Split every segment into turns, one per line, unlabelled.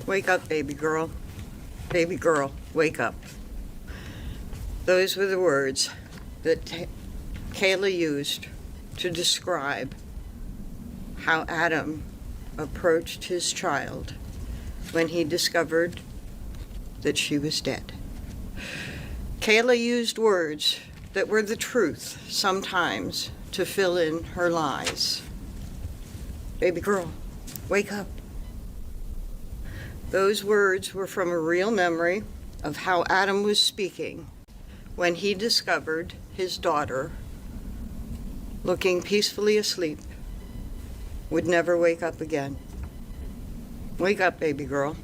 Wake up, baby girl. Baby girl, wake up. Those were the words that Kayla used to describe how Adam approached his child when he discovered that she was dead. Kayla used words that were the truth sometimes to fill in her lies. Baby girl, wake up. Those words were from a real memory of how Adam was speaking when he discovered his daughter, looking peacefully asleep, would never wake up again. Wake up, baby girl.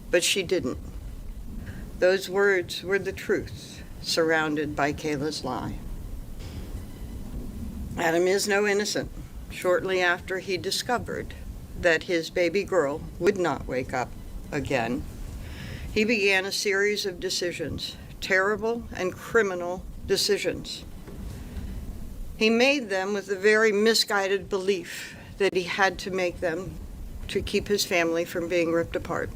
But she didn't. Those words were the truth surrounded by Kayla's lie. Adam is no innocent. Shortly after he discovered that his baby girl would not wake up again, he began a series of decisions, terrible and criminal decisions. He made them with a very misguided belief that he had to make them to keep his family from being ripped apart.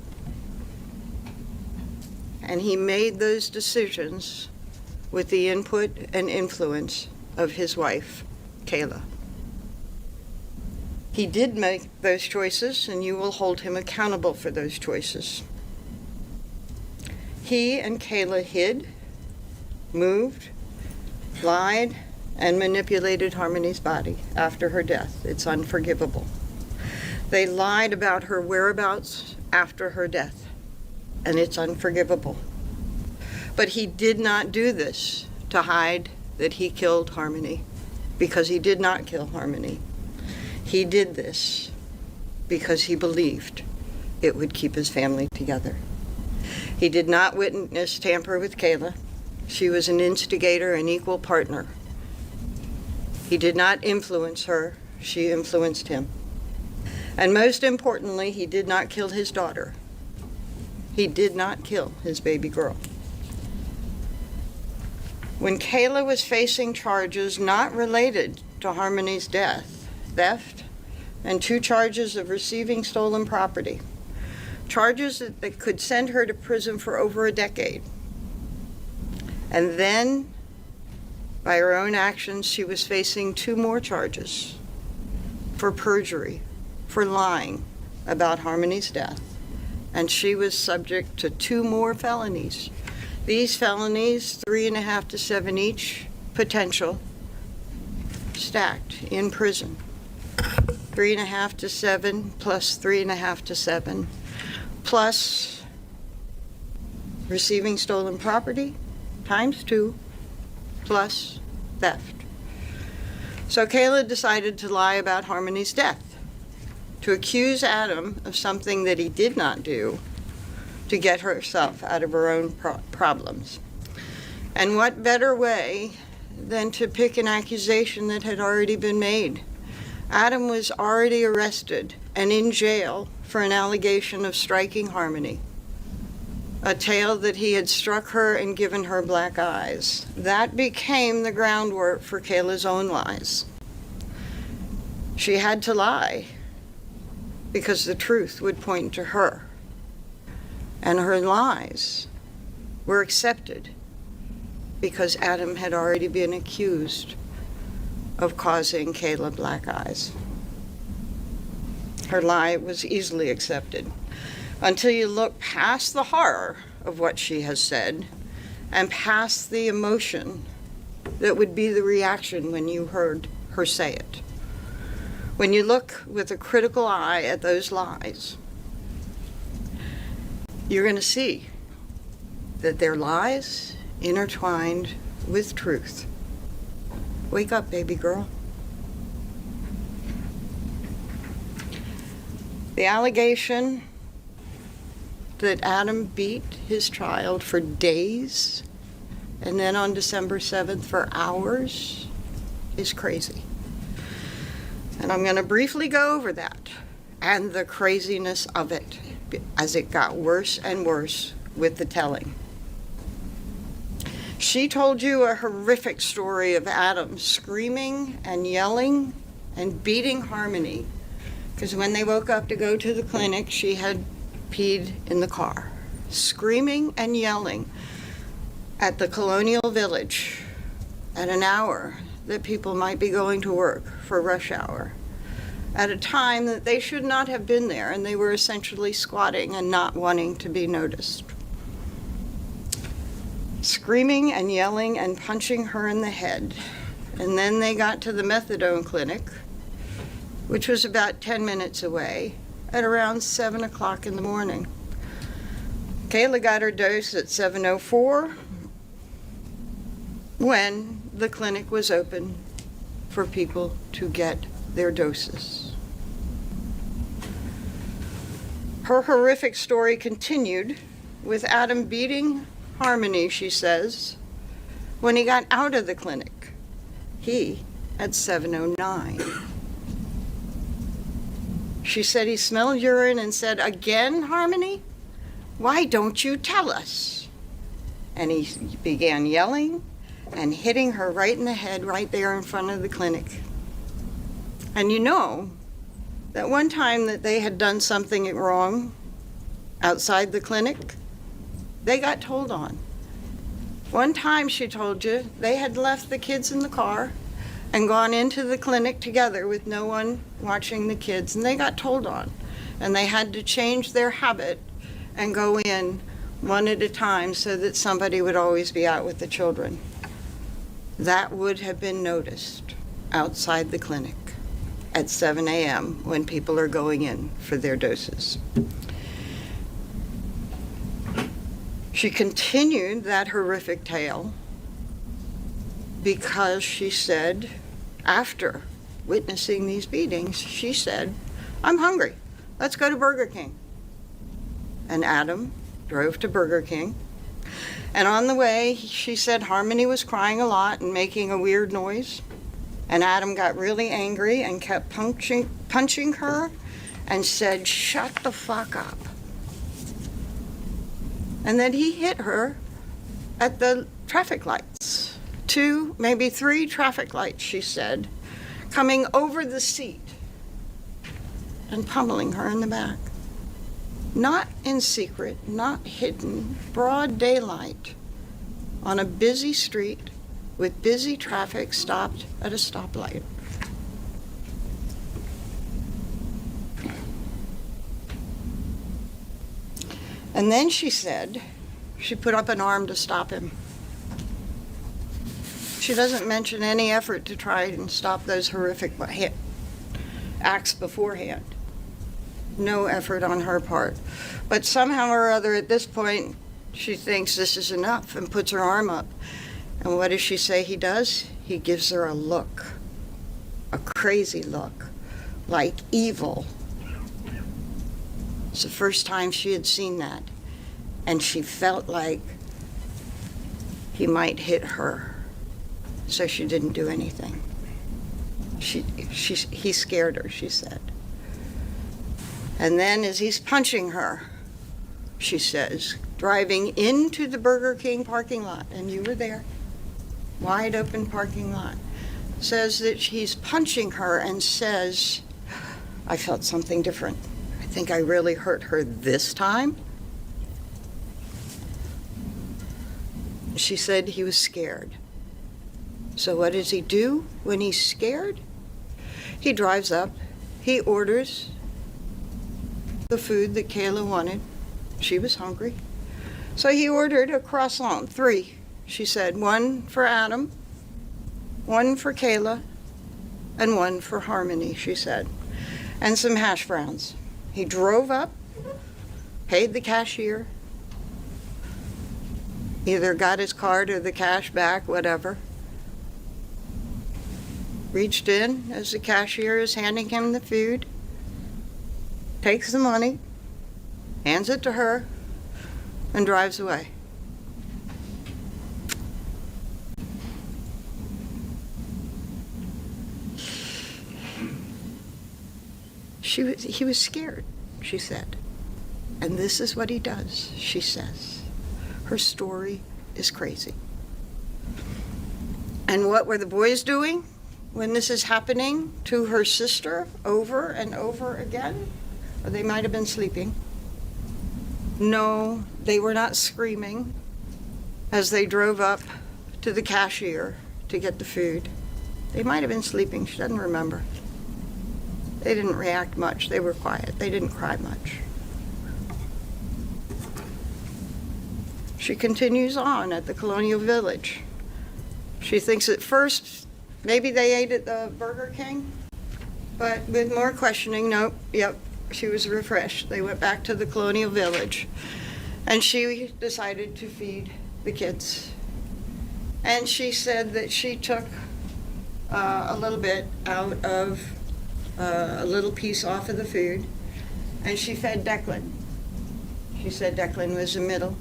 And he made those decisions with the input and influence of his wife, Kayla. He did make those choices, and you will hold him accountable for those choices. He and Kayla hid, moved, lied, and manipulated Harmony's body after her death. It's unforgivable. They lied about her whereabouts after her death, and it's unforgivable. But he did not do this to hide that he killed Harmony, because he did not kill Harmony. He did this because he believed it would keep his family together. He did not witness tamper with Kayla. She was an instigator and equal partner. He did not influence her. She influenced him. And most importantly, he did not kill his daughter. He did not kill his baby girl. When Kayla was facing charges not related to Harmony's death, theft, and 2 charges of receiving stolen property, charges that could send her to prison for over a decade. And then, by her own actions, she was facing 2 more charges for perjury, for lying about Harmony's death, and she was subject to 2 more felonies. These felonies, 3.5 to 7 each, potential, stacked in prison. 3.5 to 7 plus 3.5 to 7, plus receiving stolen property times 2, plus theft. So Kayla decided to lie about Harmony's death, to accuse Adam of something that he did not do, to get herself out of her own problems. And what better way than to pick an accusation that had already been made? Adam was already arrested and in jail for an allegation of striking Harmony, a tale that he had struck her and given her black eyes. That became the groundwork for Kayla's own lies. She had to lie because the truth would point to her. And her lies were accepted because Adam had already been accused of causing Kayla black eyes. Her lie was easily accepted until you look past the horror of what she has said and past the emotion that would be the reaction when you heard her say it. When you look with a critical eye at those lies, you're going to see that they're lies intertwined with truth. Wake up, baby girl. The allegation that Adam beat his child for days and then on December 7th for hours is crazy. And I'm going to briefly go over that and the craziness of it as it got worse and worse with the telling. She told you a horrific story of Adam screaming and yelling and beating Harmony, because when they woke up to go to the clinic, she had peed in the car, screaming and yelling at the Colonial Village at an hour that people might be going to work for rush hour, at a time that they should not have been there, and they were essentially squatting and not wanting to be noticed. Screaming and yelling and punching her in the head. And then they got to the methadone clinic, which was about 10 minutes away, at around 7 o'clock in the morning. Kayla got her dose at 7:04 when the clinic was open for people to get their doses. Her horrific story continued with Adam beating Harmony, she says, when he got out of the clinic. He at 7:09. She said he smelled urine and said, "Again, Harmony? Why don't you tell us?" And he began yelling and hitting her right in the head right there in front of the clinic. And you know that one time that they had done something wrong outside the clinic, they got told on. One time, she told you, they had left the kids in the car and gone into the clinic together with no one watching the kids, and they got told on. And they had to change their habit and go in one at a time so that somebody would always be out with the children. That would have been noticed outside the clinic at 7 a.m. when people are going in for their doses. She continued that horrific tale because she said, after witnessing these beatings, she said, "I'm hungry. Let's go to Burger King." And Adam drove to Burger King. And on the way, she said Harmony was crying a lot and making a weird noise. And Adam got really angry and kept punching her and said, "Shut the fuck up." And then he hit her at the traffic lights. 2, maybe 3 traffic lights, she said, coming over the seat and pummeling her in the back. Not in secret, not hidden, broad daylight, on a busy street with busy traffic stopped at a stoplight. And then she said she put up an arm to stop him. She doesn't mention any effort to try and stop those horrific acts beforehand. No effort on her part. But somehow or other at this point, she thinks this is enough and puts her arm up. And what does she say he does? He gives her a look, a crazy look, like evil. It's the first time she had seen that. And she felt like he might hit her. So she didn't do anything. He scared her, she said. And then as he's punching her, she says, driving into the Burger King parking lot, and you were there, wide open parking lot, says that he's punching her and says, "I felt something different. I think I really hurt her this time." She said he was scared. So what does he do when he's scared? He drives up, he orders the food that Kayla wanted. She was hungry. So he ordered a croissant, 3, she said. 1 for Adam, 1 for Kayla, and 1 for Harmony, she said. And some hash browns. He drove up, paid the cashier, either got his card or the cash back, whatever. Reached in as the cashier is handing him the food, takes the money, hands it to her, and drives away. He was scared, she said. And this is what he does, she says. Her story is crazy. And what were the boys doing when this is happening to her sister over and over again? Or they might have been sleeping. No, they were not screaming as they drove up to the cashier to get the food. They might have been sleeping. She doesn't remember. They didn't react much. They were quiet. They didn't cry much. She continues on at the Colonial Village. She thinks at first maybe they ate at the Burger King, but with more questioning, nope, yep, she was refreshed. They went back to the Colonial Village, and she decided to feed the kids. And she said that she took a little bit out of a little piece off of the food, and she fed Declan. She said Declan was the middle.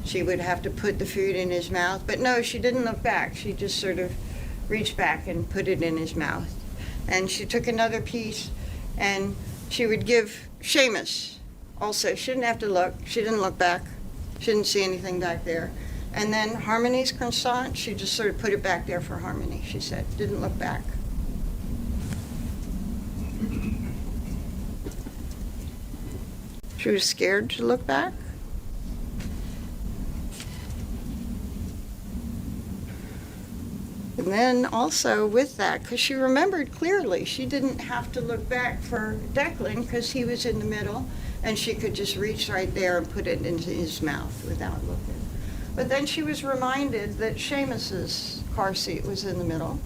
She would have to put the food in his mouth, but no, she didn't look back. She just sort of reached back and put it in his mouth. And she took another piece, and she would give Seamus also. She didn't have to look. She didn't look back. She didn't see anything back there. And then Harmony's croissant, she just sort of put it back there for Harmony, she said. Didn't look back. She was scared to look back. And then also with that, because she remembered clearly, she didn't have to look back for Declan because he was in the middle, and she could just reach right there and put it into his mouth without looking. But then she was reminded that Seamus's car seat was in the middle.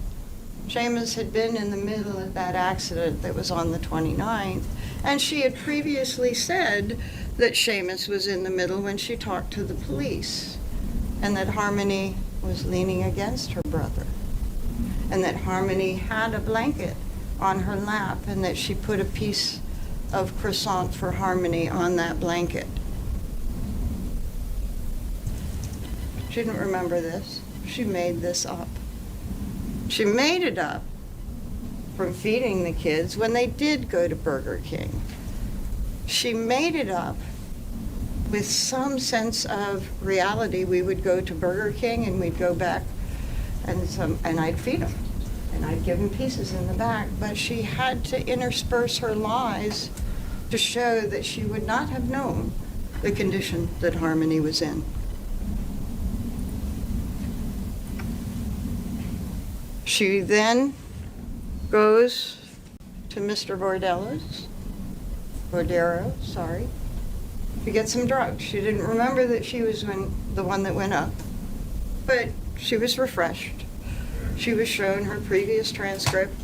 Seamus had been in the middle of that accident that was on the 29th, and she had previously said that Seamus was in the middle when she talked to the police, and that Harmony was leaning against her brother, and that Harmony had a blanket on her lap, and that she put a piece of croissant for Harmony on that blanket. She didn't remember this. She made this up. She made it up from feeding the kids when they did go to Burger King. She made it up with some sense of reality. We would go to Burger King and we'd go back and I'd feed them and I'd give them pieces in the back. But she had to intersperse her lies to show that she would not have known the condition that Harmony was in. She then goes to Mr. Bordero, to get some drugs. She didn't remember that she was the one that went up, but she was refreshed. She was shown her previous transcript.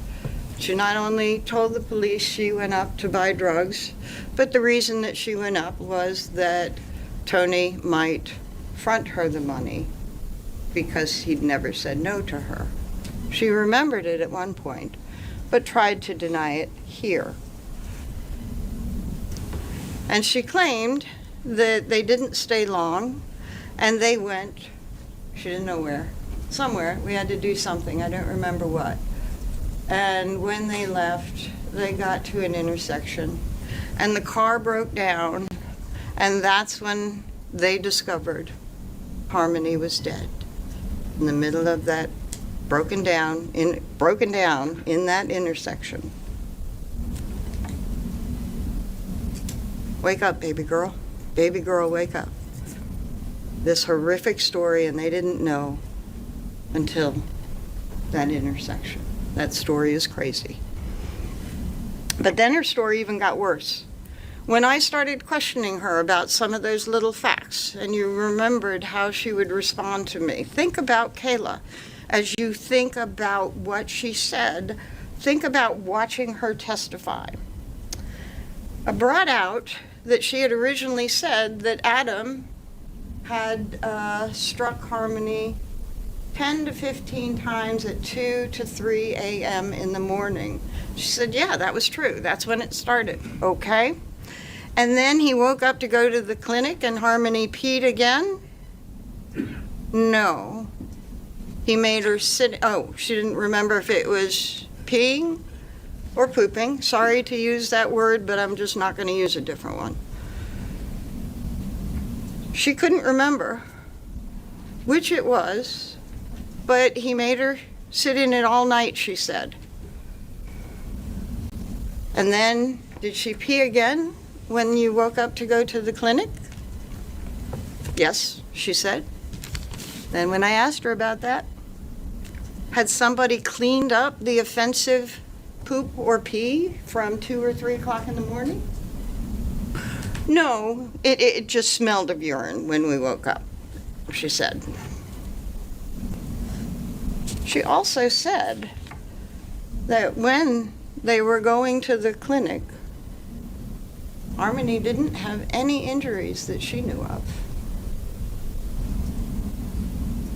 She not only told the police she went up to buy drugs, but the reason that she went up was that Tony might front her the money because he'd never said no to her. She remembered it at one point, but tried to deny it here. And she claimed that they didn't stay long, and they went, she didn't know where, somewhere. We had to do something, I don't remember what. And when they left, they got to an intersection, and the car broke down, and that's when they discovered Harmony was dead in the middle of that broken down in that intersection. Wake up, baby girl. Baby girl, wake up. This horrific story, and they didn't know until that intersection. That story is crazy. But then her story even got worse. When I started questioning her about some of those little facts, and you remembered how she would respond to me, think about Kayla. As you think about what she said, think about watching her testify. I brought out that she had originally said that Adam had struck Harmony 10 to 15 times at 2 to 3 a.m. in the morning. She said, yeah, that was true. That's when it started. Okay. And then he woke up to go to the clinic and Harmony peed again? No. He made her sit, she didn't remember if it was peeing or pooping. Sorry to use that word, but I'm just not going to use a different one. She couldn't remember which it was, but he made her sit in it all night, she said. And then, did she pee again when you woke up to go to the clinic? Yes, she said. Then when I asked her about that, had somebody cleaned up the offensive poop or pee from 2 or 3 o'clock in the morning? No, it just smelled of urine when we woke up, she said. She also said that when they were going to the clinic, Harmony didn't have any injuries that she knew of.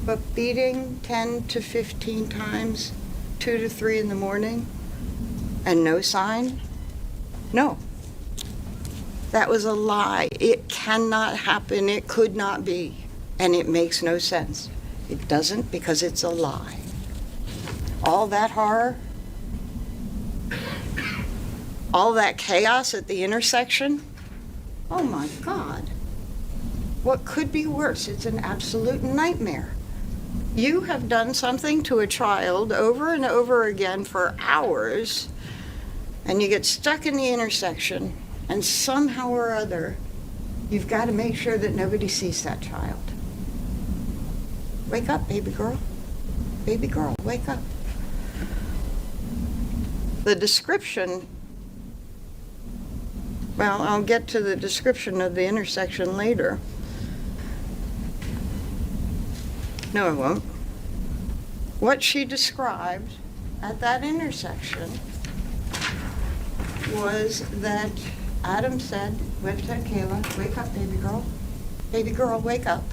But beating 10 to 15 times, 2 to 3 in the morning, and no sign? No. That was a lie. It cannot happen. It could not be. And it makes no sense. It doesn't, because it's a lie. All that horror, all that chaos at the intersection, oh my God. What could be worse? It's an absolute nightmare. You have done something to a child over and over again for hours, and you get stuck in the intersection, and somehow or other, you've got to make sure that nobody sees that child. Wake up, baby girl. Baby girl, wake up. The description, well, I'll get to the description of the intersection later. No, I won't. What she described at that intersection was that Adam went to Kayla, wake up, baby girl. Baby girl, wake up.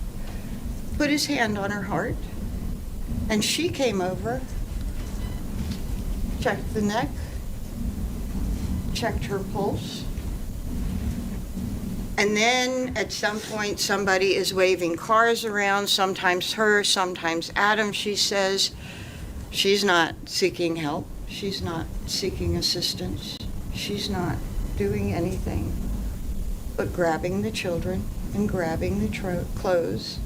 Put his hand on her heart, and she came over, checked the neck, checked her pulse, and then at some point somebody is waving cars around, sometimes her, sometimes Adam. She says she's not seeking help, she's not seeking assistance, she's not doing anything but grabbing the children and grabbing the clothes,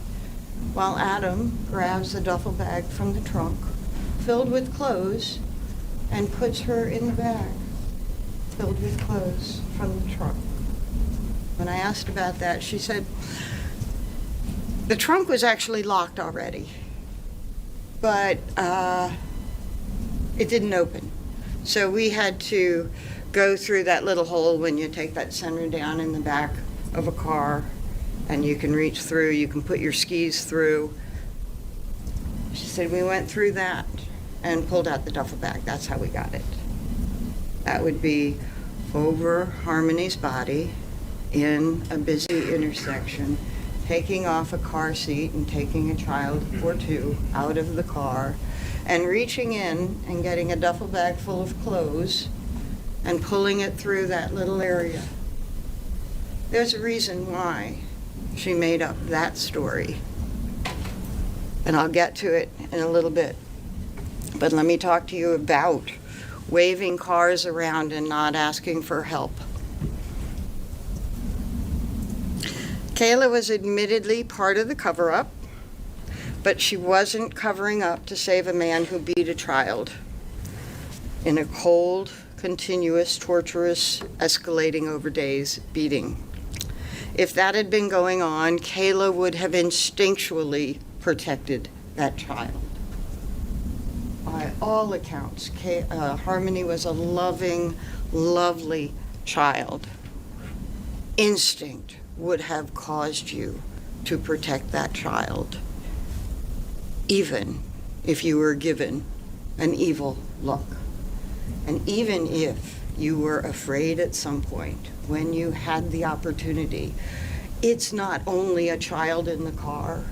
while Adam grabs the duffel bag from the trunk filled with clothes and puts her in the bag filled with clothes from the trunk. When I asked about that, she said the trunk was actually locked already, but it didn't open. So we had to go through that little hole when you take that center down in the back of a car, and you can reach through, you can put your skis through. She said we went through that and pulled out the duffel bag. That's how we got it. That would be over Harmony's body in a busy intersection, taking off a car seat and taking a child or two out of the car, and reaching in and getting a duffel bag full of clothes and pulling it through that little area. There's a reason why she made up that story, and I'll get to it in a little bit. But let me talk to you about waving cars around and not asking for help. Kayla was admittedly part of the cover-up, but she wasn't covering up to save a man who beat a child in a cold, continuous, torturous, escalating over days beating. If that had been going on, Kayla would have instinctually protected that child. By all accounts, Harmony was a loving, lovely child. Instinct would have caused you to protect that child, even if you were given an evil look. And even if you were afraid at some point when you had the opportunity, it's not only a child in the car,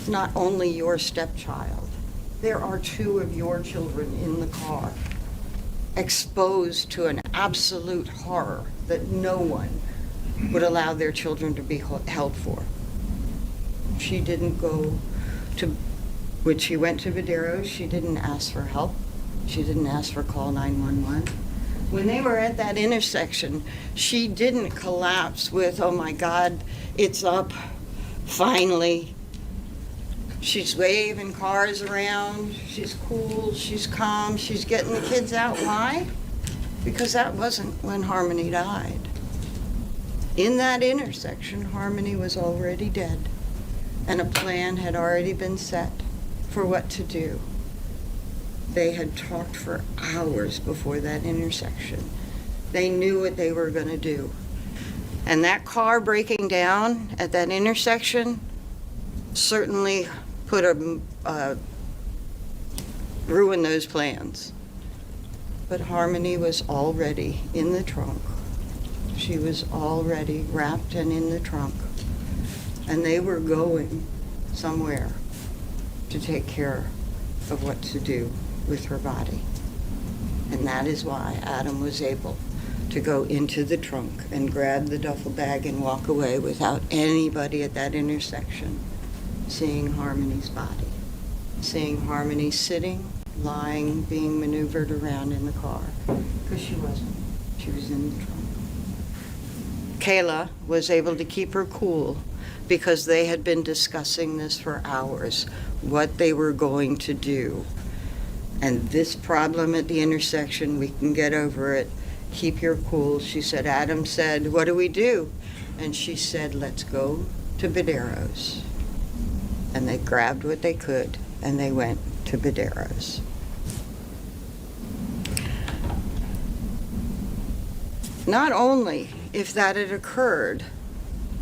not only your stepchild. There are 2 of your children in the car, exposed to an absolute horror that no one would allow their children to be held for. She didn't go to, when she went to Videros, she didn't ask for help. She didn't ask for call 911. When they were at that intersection, she didn't collapse with, oh my God, it's up, finally. She's waving cars around, she's cool, she's calm, she's getting the kids out. Why? Because that wasn't when Harmony died. In that intersection, Harmony was already dead, and a plan had already been set for what to do. They had talked for hours before that intersection. They knew what they were going to do. And that car breaking down at that intersection certainly ruined those plans. But Harmony was already in the trunk. She was already wrapped and in the trunk. And they were going somewhere to take care of what to do with her body. And that is why Adam was able to go into the trunk and grab the duffel bag and walk away without anybody at that intersection seeing Harmony's body, seeing Harmony sitting, lying, being maneuvered around in the car. Because she wasn't. She was in the trunk. Kayla was able to keep her cool because they had been discussing this for hours, what they were going to do. And this problem at the intersection, we can get over it. Keep your cool. She said, Adam said, what do we do? And she said, let's go to Badero's. And they grabbed what they could, and they went to Badero's. Not only, if that had occurred,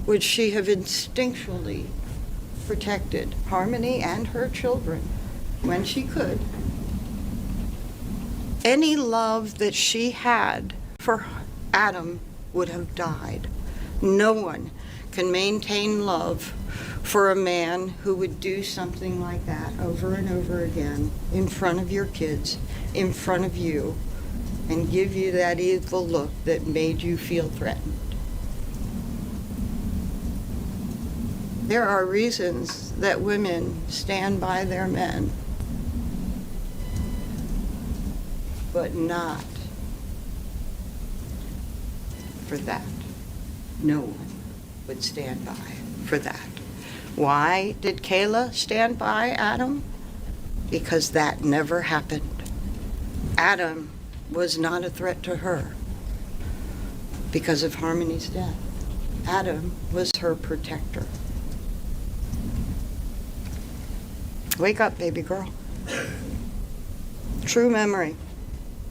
would she have instinctually protected Harmony and her children when she could, any love that she had for Adam would have died. No one can maintain love for a man who would do something like that over and over again in front of your kids, in front of you, and give you that evil look that made you feel threatened. There are reasons that women stand by their men, but not for that. No one would stand by for that. Why did Kayla stand by Adam? Because that never happened. Adam was not a threat to her because of Harmony's death. Adam was her protector. Wake up, baby girl. True memory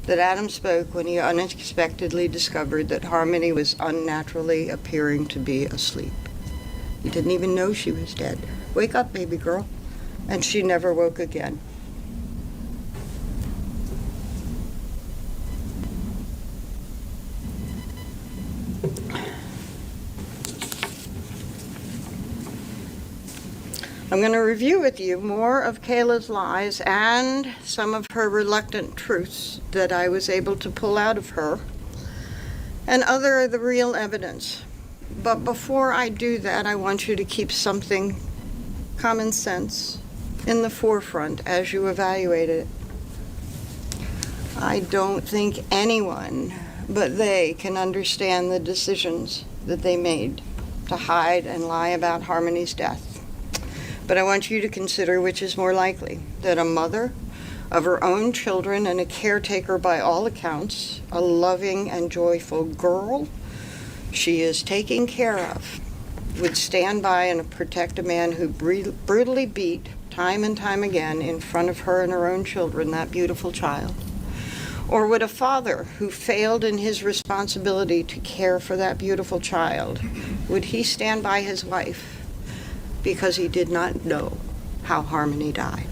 that Adam spoke when he unexpectedly discovered that Harmony was unnaturally appearing to be asleep. He didn't even know she was dead. Wake up, baby girl. And she never woke again. I'm going to review with you more of Kayla's lies and some of her reluctant truths that I was able to pull out of her, and other of the real evidence. But before I do that, I want you to keep something common sense in the forefront as you evaluate it. I don't think anyone but they can understand the decisions that they made to hide and lie about Harmony's death. But I want you to consider which is more likely, that a mother of her own children and a caretaker by all accounts, a loving and joyful girl she is taking care of, would stand by and protect a man who brutally beat time and time again in front of her and her own children, that beautiful child? Or would a father who failed in his responsibility to care for that beautiful child, would he stand by his wife because he did not know how Harmony died?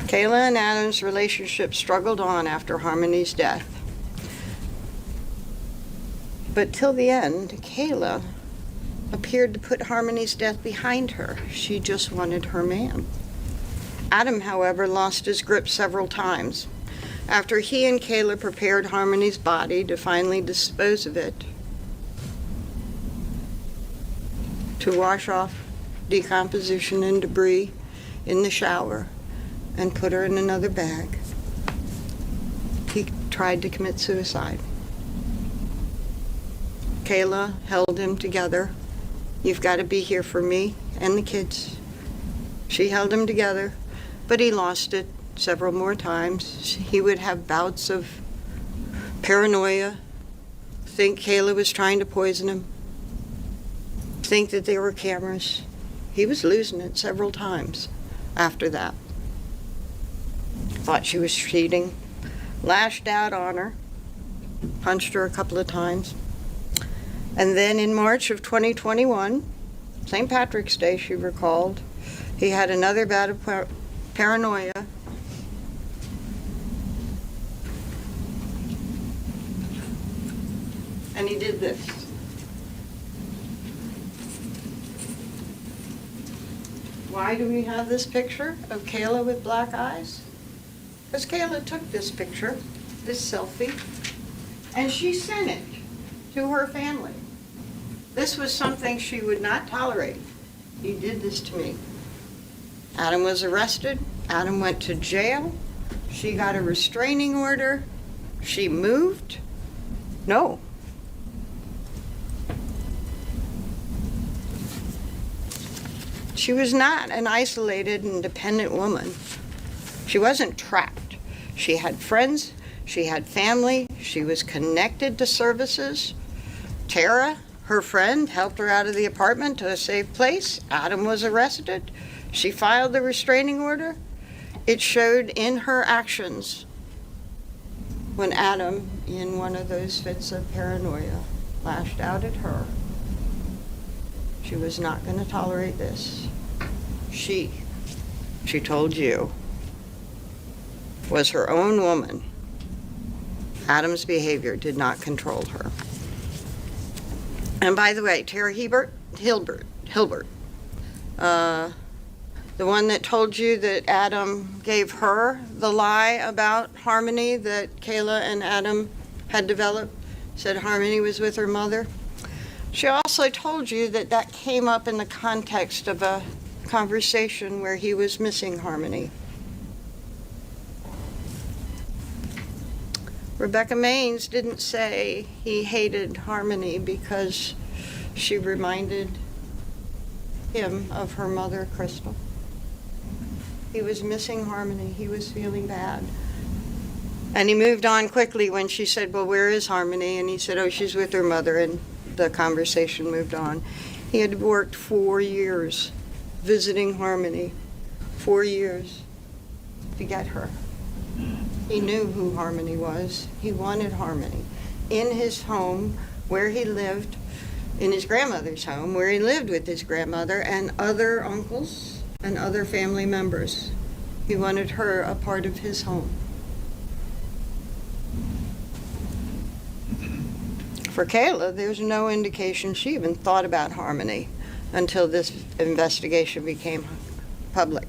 Kayla and Adam's relationship struggled on after Harmony's death. But till the end, Kayla appeared to put Harmony's death behind her. She just wanted her man. Adam, however, lost his grip several times. After he and Kayla prepared Harmony's body to finally dispose of it, to wash off decomposition and debris in the shower and put her in another bag, he tried to commit suicide. Kayla held him together. You've got to be here for me and the kids. She held him together, but he lost it several more times. He would have bouts of paranoia, think Kayla was trying to poison him, think that there were cameras. He was losing it several times after that. Thought she was cheating, lashed out on her, punched her a couple of times. And then in March of 2021, St. Patrick's Day, she recalled, he had another bout of paranoia. And he did this. Why do we have this picture of Kayla with black eyes? Because Kayla took this picture, this selfie, and she sent it to her family. This was something she would not tolerate. You did this to me. Adam was arrested. Adam went to jail. She got a restraining order. She moved. No. She was not an isolated and dependent woman. She wasn't trapped. She had friends. She had family. She was connected to services. Tara, her friend, helped her out of the apartment to a safe place. Adam was arrested. She filed the restraining order. It showed in her actions when Adam, in one of those fits of paranoia, lashed out at her. She was not going to tolerate this. She told you, was her own woman. Adam's behavior did not control her. And by the way, Tara Hilbert, the one that told you that Adam gave her the lie about Harmony that Kayla and Adam had developed, said Harmony was with her mother. She also told you that that came up in the context of a conversation where he was missing Harmony. Rebecca Maines didn't say he hated Harmony because she reminded him of her mother, Crystal. He was missing Harmony. He was feeling bad. And he moved on quickly when she said, well, where is Harmony? And he said, oh, she's with her mother, and the conversation moved on. He had worked 4 years visiting Harmony, 4 years to get her. He knew who Harmony was. He wanted Harmony in his home where he lived, in his grandmother's home where he lived with his grandmother and other uncles and other family members. He wanted her a part of his home. For Kayla, there's no indication she even thought about Harmony until this investigation became public.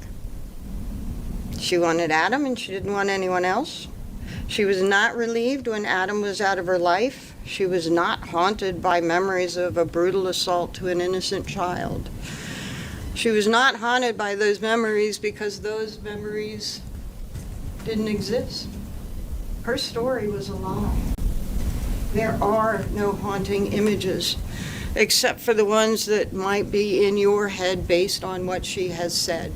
She wanted Adam and she didn't want anyone else. She was not relieved when Adam was out of her life. She was not haunted by memories of a brutal assault to an innocent child. She was not haunted by those memories because those memories didn't exist. Her story was a lie. There are no haunting images, except for the ones that might be in your head based on what she has said.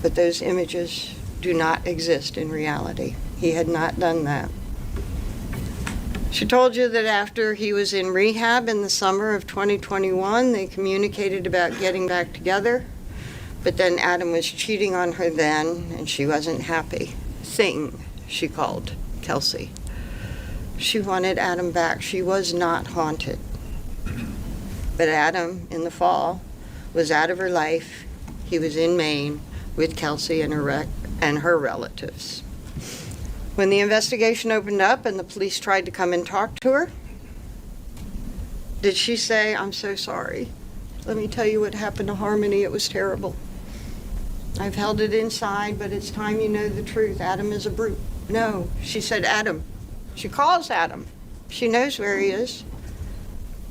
But those images do not exist in reality. He had not done that. She told you that after he was in rehab in the summer of 2021, they communicated about getting back together, but then Adam was cheating on her then, and she wasn't happy. Thing, she called Kelsey. She wanted Adam back. She was not haunted. But Adam, in the fall, was out of her life. He was in Maine with Kelsey and her relatives. When the investigation opened up and the police tried to come and talk to her, did she say, I'm so sorry. Let me tell you what happened to Harmony. It was terrible. I've held it inside, but it's time you know the truth. Adam is a brute. No, she said, Adam. She calls Adam. She knows where he is.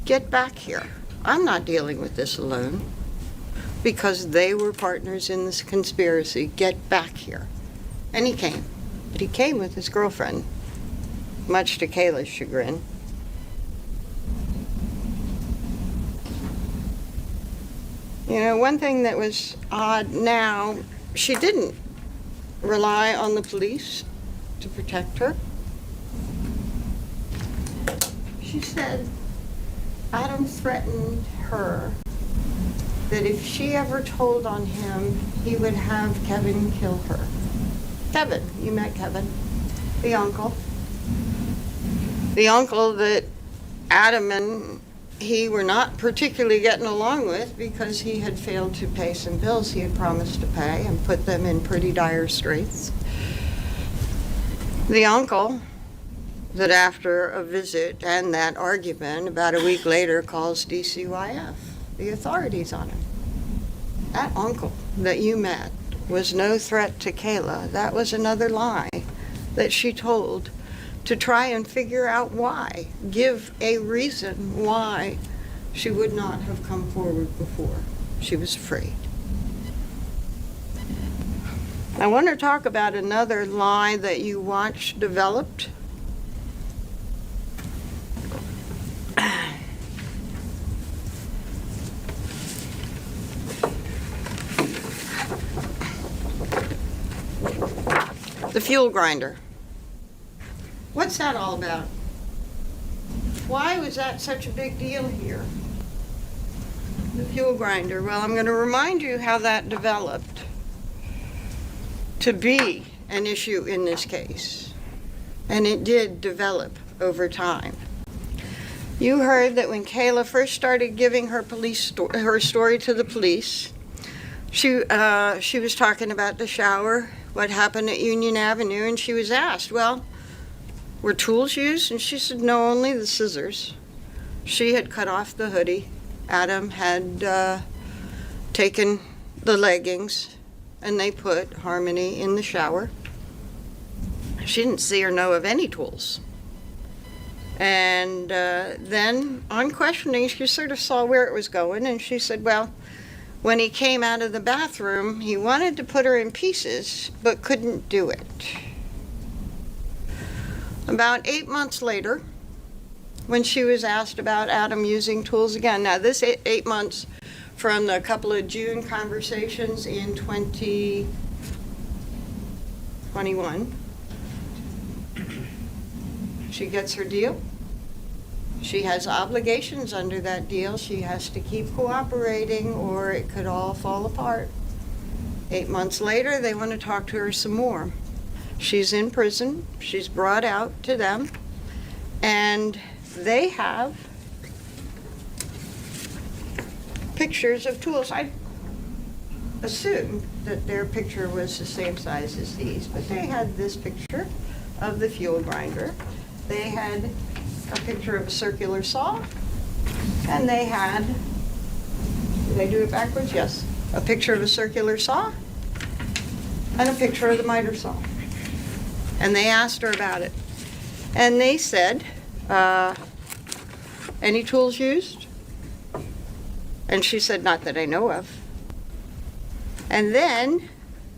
Get back here. I'm not dealing with this alone. Because they were partners in this conspiracy. Get back here. And he came. But he came with his girlfriend, much to Kayla's chagrin. You know, one thing that was odd now, she didn't rely on the police to protect her. She said Adam threatened her that if she ever told on him, he would have Kevin kill her. Kevin, you met Kevin, the uncle. The uncle that Adam and he were not particularly getting along with because he had failed to pay some bills he had promised to pay and put them in pretty dire straits. The uncle that after a visit and that argument, about a week later, calls DCYF, the authorities on him. That uncle that you met was no threat to Kayla. That was another lie that she told to try and figure out why, give a reason why she would not have come forward before. She was afraid. I want to talk about another lie that you watched developed. The fuel grinder. What's that all about? Why was that such a big deal here? The fuel grinder. Well, I'm going to remind you how that developed to be an issue in this case. And it did develop over time. You heard that when Kayla first started giving her her story to the police, she was talking about the shower, what happened at Union Avenue, and she was asked, well, were tools used? And she said, no, only the scissors. She had cut off the hoodie. Adam had taken the leggings, and they put Harmony in the shower. She didn't see or know of any tools. And then, on questioning, she sort of saw where it was going, and she said, well, when he came out of the bathroom, he wanted to put her in pieces, but couldn't do it. About 8 months later, when she was asked about Adam using tools again, now this 8 months from the couple of June conversations in 2021, she gets her deal. She has obligations under that deal. She has to keep cooperating or it could all fall apart. 8 months later, they want to talk to her some more. She's in prison. She's brought out to them. And they have pictures of tools. I assumed that their picture was the same size as these, but they had this picture of the fuel grinder. They had a picture of a circular saw, and they had, did I do it backwards? Yes. A picture of a circular saw, and a picture of the miter saw. And they asked her about it. And they said, any tools used? And she said, not that I know of. And then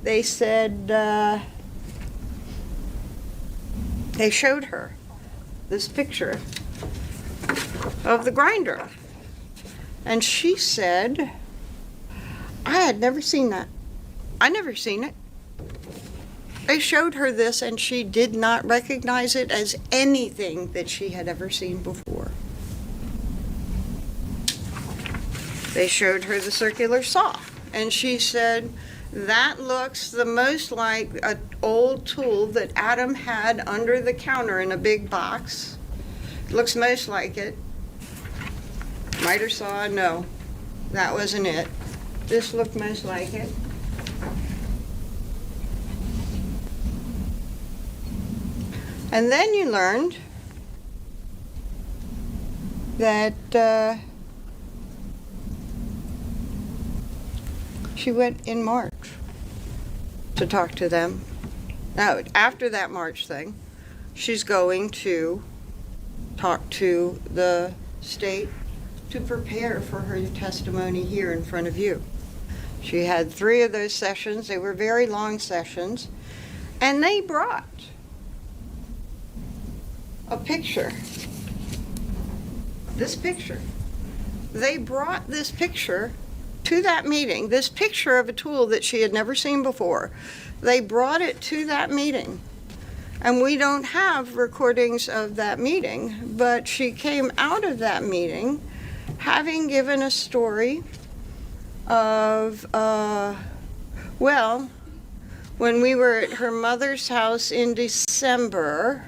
they said, they showed her this picture of the grinder. And she said, I had never seen that. I never seen it. They showed her this and she did not recognize it as anything that she had ever seen before. They showed her the circular saw and she said, that looks the most like an old tool that Adam had under the counter in a big box. It looks most like it. Miter saw, no, that wasn't it. This looked most like it. And then you learned that she went in March to talk to them. Now, after that March thing, she's going to talk to the state to prepare for her testimony here in front of you. She had 3 of those sessions. They were very long sessions. And they brought a picture. This picture. They brought this picture to that meeting, this picture of a tool that she had never seen before. They brought it to that meeting. And we don't have recordings of that meeting, but she came out of that meeting having given a story of, well, when we were at her mother's house in December,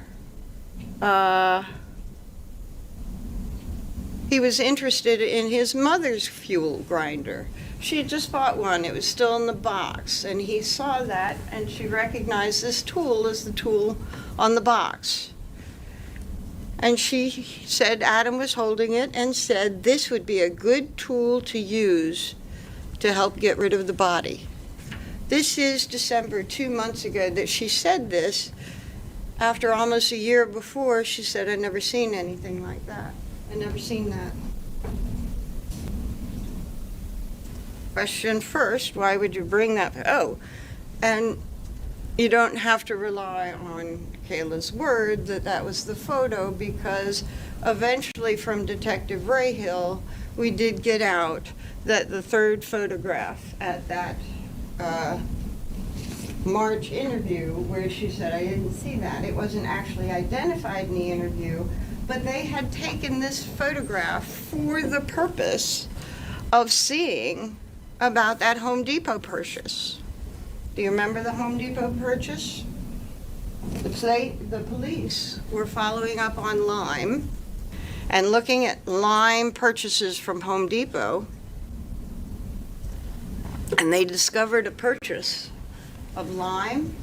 he was interested in his mother's fuel grinder. She had just bought one. It was still in the box. And he saw that, and she recognized this tool as the tool on the box. And she said Adam was holding it and said this would be a good tool to use to help get rid of the body. This is December, 2 months ago, that she said this. After almost a year before, she said, I'd never seen anything like that. I'd never seen that. Question first, why would you bring that? Oh, and you don't have to rely on Kayla's word that that was the photo, because eventually from Detective Rahill, we did get out that the third photograph at that March interview, where she said, I didn't see that. It wasn't actually identified in the interview, but they had taken this photograph for the purpose of seeing about that Home Depot purchase. Do you remember the Home Depot purchase? The police were following up on Lime and looking at Lime purchases from Home Depot, and they discovered a purchase of Lime,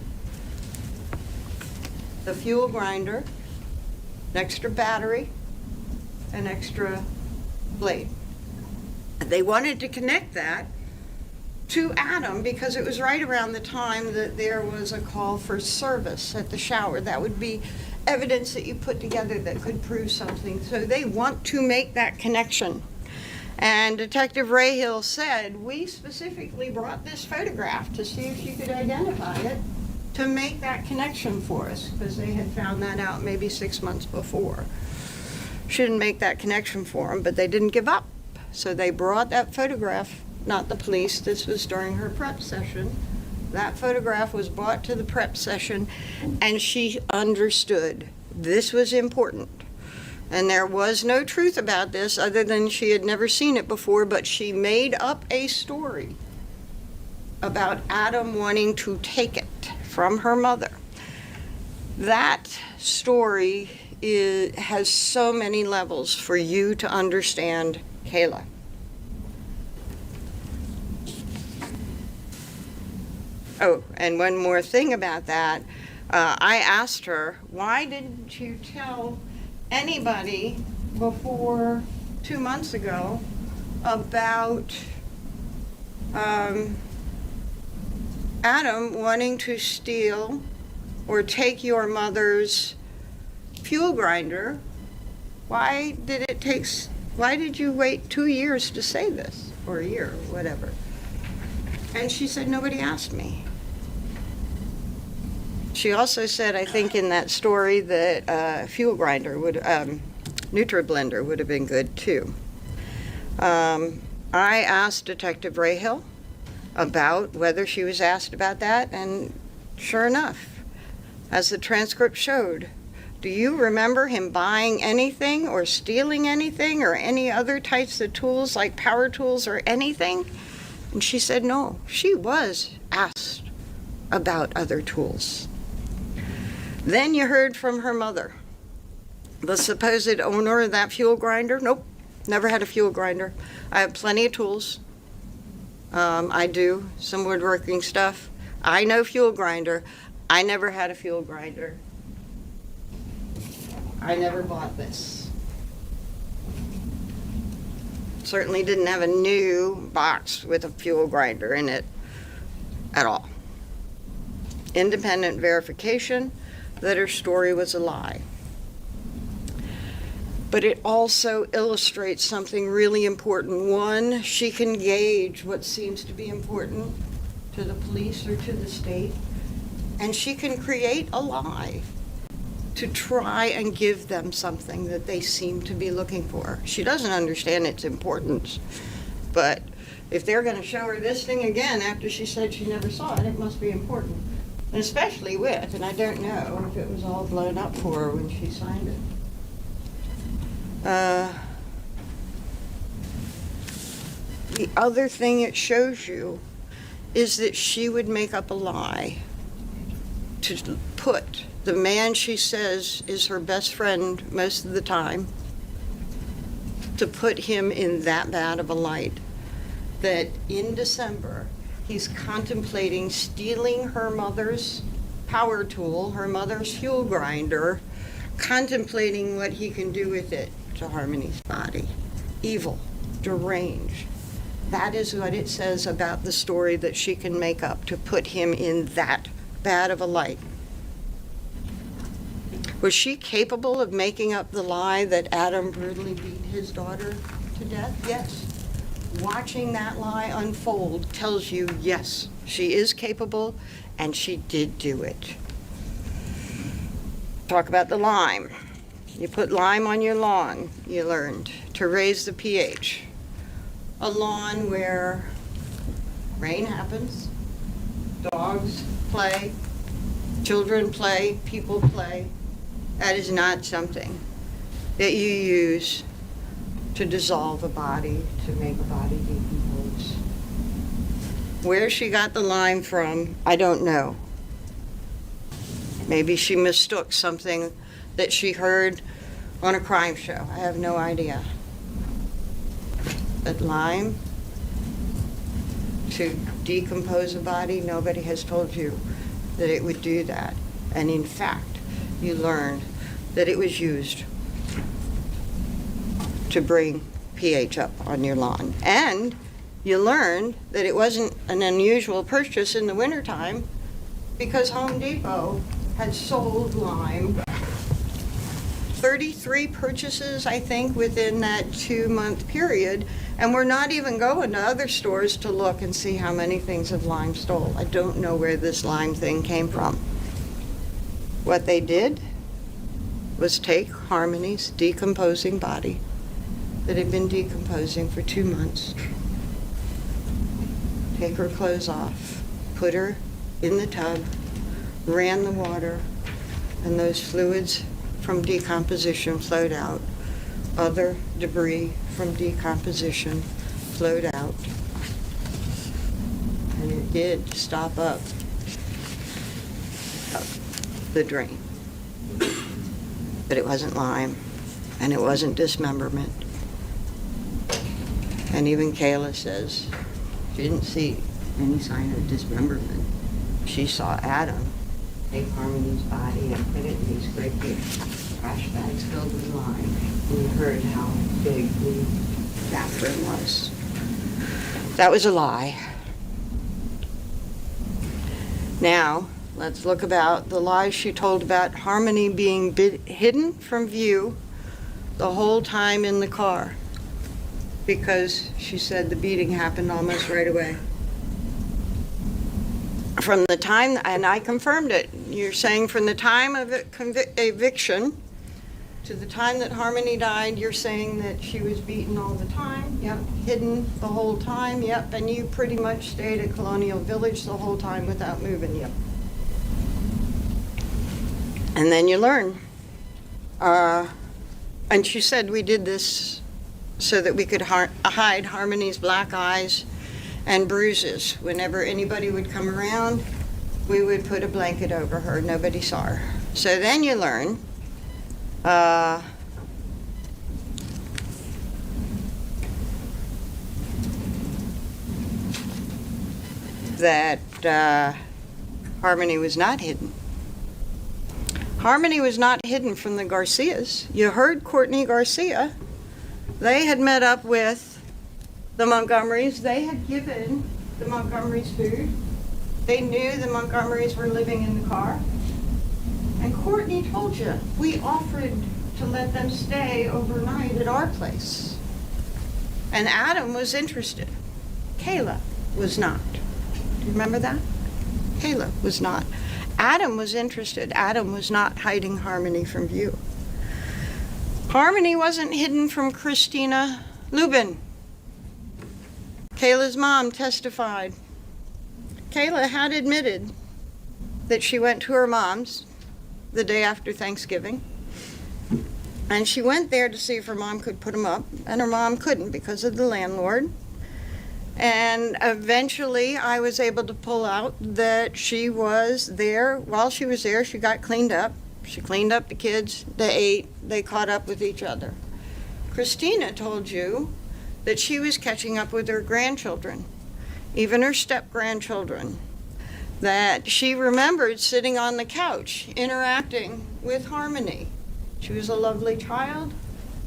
the fuel grinder, an extra battery, an extra blade. They wanted to connect that to Adam because it was right around the time that there was a call for service at the shower. That would be evidence that you put together that could prove something. So they want to make that connection. And Detective Rahill said, we specifically brought this photograph to see if she could identify it to make that connection for us, because they had found that out maybe 6 months before. She didn't make that connection for them, but they didn't give up. So they brought that photograph, not the police, this was during her prep session. That photograph was brought to the prep session, and she understood this was important. And there was no truth about this other than she had never seen it before, but she made up a story about Adam wanting to take it from her mother. That story has so many levels for you to understand Kayla. Oh, and one more thing about that. I asked her, why didn't you tell anybody before 2 months ago about Adam wanting to steal or take your mother's fuel grinder? Why did you wait 2 years to say this, or a year, or whatever? And she said, nobody asked me. She also said, I think in that story, that fuel grinder NutriBlender would have been good too. I asked Detective Rahill about whether she was asked about that, and sure enough, as the transcript showed, do you remember him buying anything or stealing anything or any other types of tools like power tools or anything? And she said no, she was asked about other tools. Then you heard from her mother, the supposed owner of that fuel grinder. Nope, never had a fuel grinder. I have plenty of tools. I do some woodworking stuff. I know fuel grinder. I never had a fuel grinder. I never bought this. Certainly didn't have a new box with a fuel grinder in it at all. Independent verification that her story was a lie. But it also illustrates something really important. One, she can gauge what seems to be important to the police or to the state, and she can create a lie to try and give them something that they seem to be looking for. She doesn't understand its importance, but if they're going to show her this thing again after she said she never saw it, it must be important. And especially with, and I don't know if it was all blown up for her when she signed it. The other thing it shows you is that she would make up a lie to put the man she says is her best friend most of the time, to put him in that bad of a light that in December he's contemplating stealing her mother's power tool, her mother's fuel grinder, contemplating what he can do with it to Harmony's body. Evil, deranged. That is what it says about the story that she can make up to put him in that bad of a light. Was she capable of making up the lie that Adam brutally beat his daughter to death? Yes. Watching that lie unfold tells you, yes, she is capable, and she did do it. Talk about the lime. You put lime on your lawn, you learned, to raise the pH. A lawn where rain happens, dogs play, children play, people play. That is not something that you use to dissolve a body, to make a body decompose. Where she got the lime from, I don't know. Maybe she mistook something that she heard on a crime show. I have no idea. But lime, to decompose a body, nobody has told you that it would do that. And in fact, you learned that it was used to bring pH up on your lawn. And you learned that it wasn't an unusual purchase in the wintertime because Home Depot had sold lime. 33 purchases, I think, within that 2-month period, and we're not even going to other stores to look and see how many things of lime stole. I don't know where this lime thing came from. What they did was take Harmony's decomposing body that had been decomposing for 2 months, take her clothes off, put her in the tub, ran the water, and those fluids from decomposition flowed out. Other debris from decomposition flowed out. And it did stop up the drain. But it wasn't lime, and it wasn't dismemberment. And even Kayla says she didn't see any sign of dismemberment. She saw Adam take Harmony's body and put it in these great big trash bags filled with lime. And you heard how big the bathroom was. That was a lie. Now, let's look about the lies she told about Harmony being hidden from view the whole time in the car, because she said the beating happened almost right away. From the time, and I confirmed it, you're saying from the time of eviction to the time that Harmony died, you're saying that she was beaten all the time, yep, hidden the whole time, yep, and you pretty much stayed at Colonial Village the whole time without moving, yep. And then you learn. And she said we did this so that we could hide Harmony's black eyes and bruises. Whenever anybody would come around, we would put a blanket over her. Nobody saw her. So then you learn that Harmony was not hidden. Harmony was not hidden from the Garcias. You heard Courtney Garcia. They had met up with the Montgomerys. They had given the Montgomerys food. They knew the Montgomerys were living in the car. And Courtney told you, we offered to let them stay overnight at our place. And Adam was interested. Kayla was not. Do you remember that? Kayla was not. Adam was interested. Adam was not hiding Harmony from view. Harmony wasn't hidden from Christina Lubin. Kayla's mom testified. Kayla had admitted that she went to her mom's the day after Thanksgiving. And she went there to see if her mom could put them up, and her mom couldn't because of the landlord. And eventually I was able to pull out that she was there. While she was there, she got cleaned up. She cleaned up the kids, they ate, they caught up with each other. Christina told you that she was catching up with her grandchildren, even her step-grandchildren, that she remembered sitting on the couch interacting with Harmony. She was a lovely child,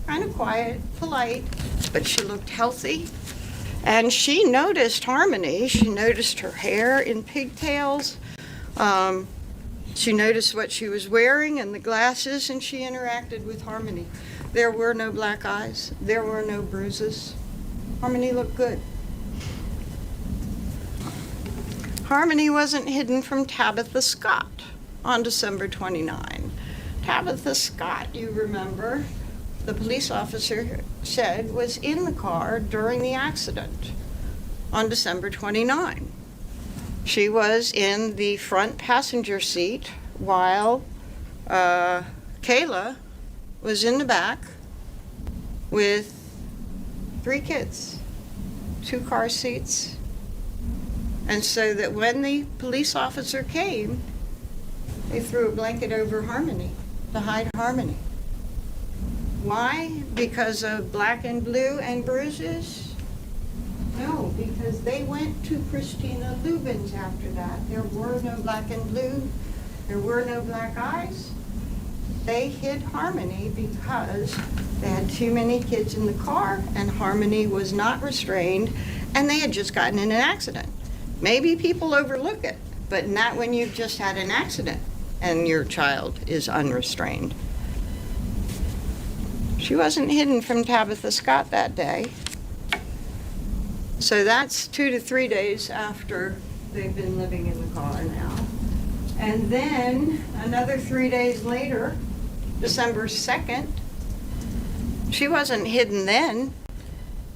kind of quiet, polite, but she looked healthy. And she noticed Harmony. She noticed her hair in pigtails. She noticed what she was wearing and the glasses, and she interacted with Harmony. There were no black eyes. There were no bruises. Harmony looked good. Harmony wasn't hidden from Tabitha Scott on December 29. Tabitha Scott, you remember, the police officer said was in the car during the accident on December 29. She was in the front passenger seat while Kayla was in the back with 3 kids, 2 car seats. And so that when the police officer came, they threw a blanket over Harmony to hide Harmony. Why? Because of black and blue and bruises? No, because they went to Christina Lubin's after that. There were no black and blue. There were no black eyes. They hid Harmony because they had too many kids in the car and Harmony was not restrained and they had just gotten in an accident. Maybe people overlook it, but not when you've just had an accident and your child is unrestrained. She wasn't hidden from Tabitha Scott that day. So that's 2 to 3 days after they've been living in the car now. And then another 3 days later, December 2nd, she wasn't hidden then.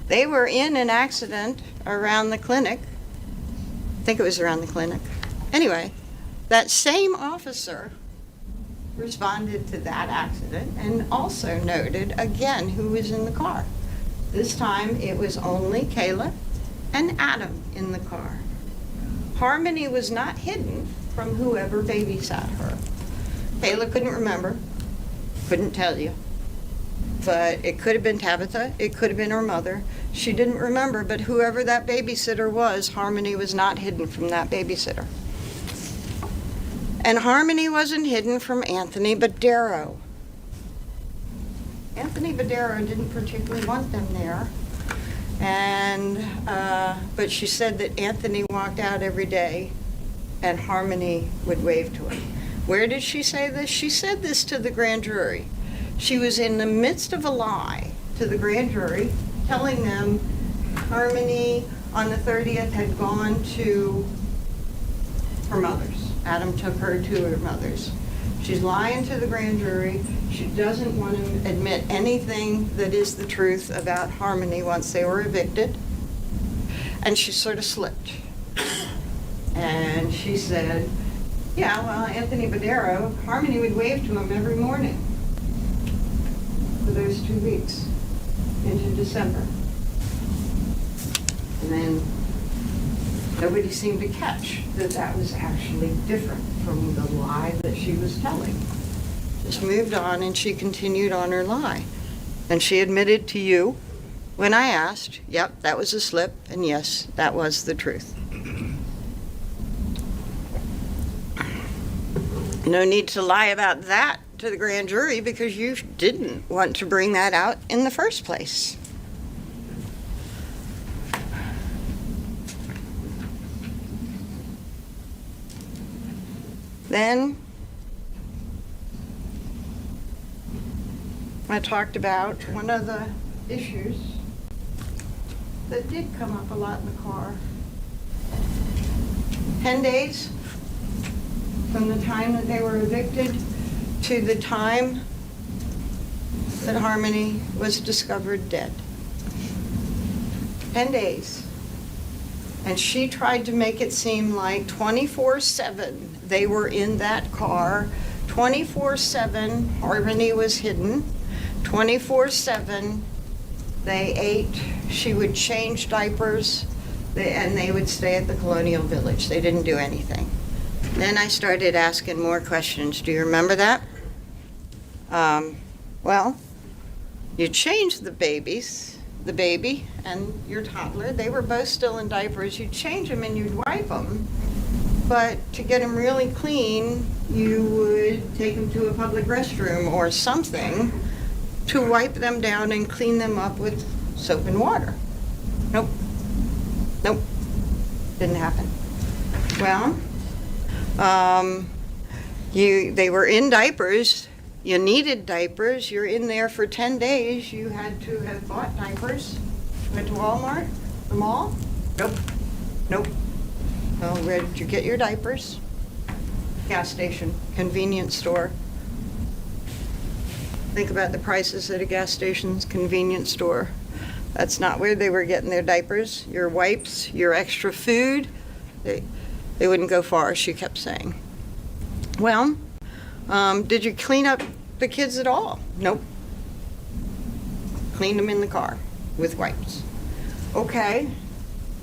They were in an accident around the clinic. I think it was around the clinic. Anyway, that same officer responded to that accident and also noted again who was in the car. This time it was only Kayla and Adam in the car. Harmony was not hidden from whoever babysat her. Kayla couldn't remember, couldn't tell you, but it could have been Tabitha, it could have been her mother. She didn't remember, but whoever that babysitter was, Harmony was not hidden from that babysitter. And Harmony wasn't hidden from Anthony Badero. Anthony Badero didn't particularly want them there. And, but she said that Anthony walked out every day and Harmony would wave to him. Where did she say this? She said this to the grand jury. She was in the midst of a lie to the grand jury, telling them Harmony on the 30th had gone to her mother's. Adam took her to her mother's. She's lying to the grand jury. She doesn't want to admit anything that is the truth about Harmony once they were evicted. And she sort of slipped. And she said, yeah, well, Anthony Badero, Harmony would wave to him every morning for those 2 weeks into December. And then nobody seemed to catch that that was actually different from the lie that she was telling. Just moved on and she continued on her lie. And she admitted to you when I asked, yep, that was a slip, and yes, that was the truth. No need to lie about that to the grand jury because you didn't want to bring that out in the first place. Then I talked about one of the issues that did come up a lot in the car. 10 days from the time that they were evicted to the time that Harmony was discovered dead. 10 days. And she tried to make it seem like 24/7 they were in that car. 24/7 Harmony was hidden. 24/7 they ate. She would change diapers, and they would stay at the Colonial Village. They didn't do anything. Then I started asking more questions. Do you remember that? Well, you changed the baby and your toddler. They were both still in diapers. You'd change them and you'd wipe them. But to get them really clean, you would take them to a public restroom or something to wipe them down and clean them up with soap and water. Nope. Nope. Didn't happen. Well, they were in diapers. You needed diapers. You're in there for 10 days. You had to have bought diapers. Went to Walmart, the mall? Nope. Nope. Well, where did you get your diapers? Gas station, convenience store. Think about the prices at a gas station's convenience store. That's not where they were getting their diapers. Your wipes, your extra food, they wouldn't go far, she kept saying. Well, did you clean up the kids at all? Nope. Cleaned them in the car with wipes. Okay,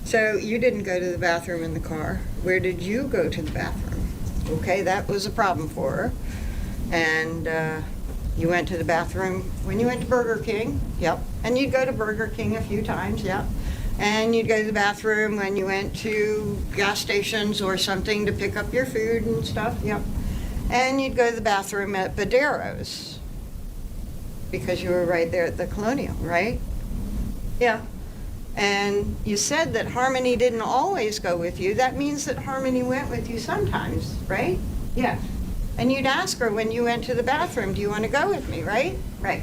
so you didn't go to the bathroom in the car. Where did you go to the bathroom? Okay, that was a problem for her. And you went to the bathroom when you went to Burger King. Yep. And you'd go to Burger King a few times. Yep. And you'd go to the bathroom when you went to gas stations or something to pick up your food and stuff. Yep. And you'd go to the bathroom at Badero's because you were right there at the Colonial, right? Yeah. And you said that Harmony didn't always go with you. That means that Harmony went with you sometimes, right? Yeah. And you'd ask her when you went to the bathroom, do you want to go with me, right? Right.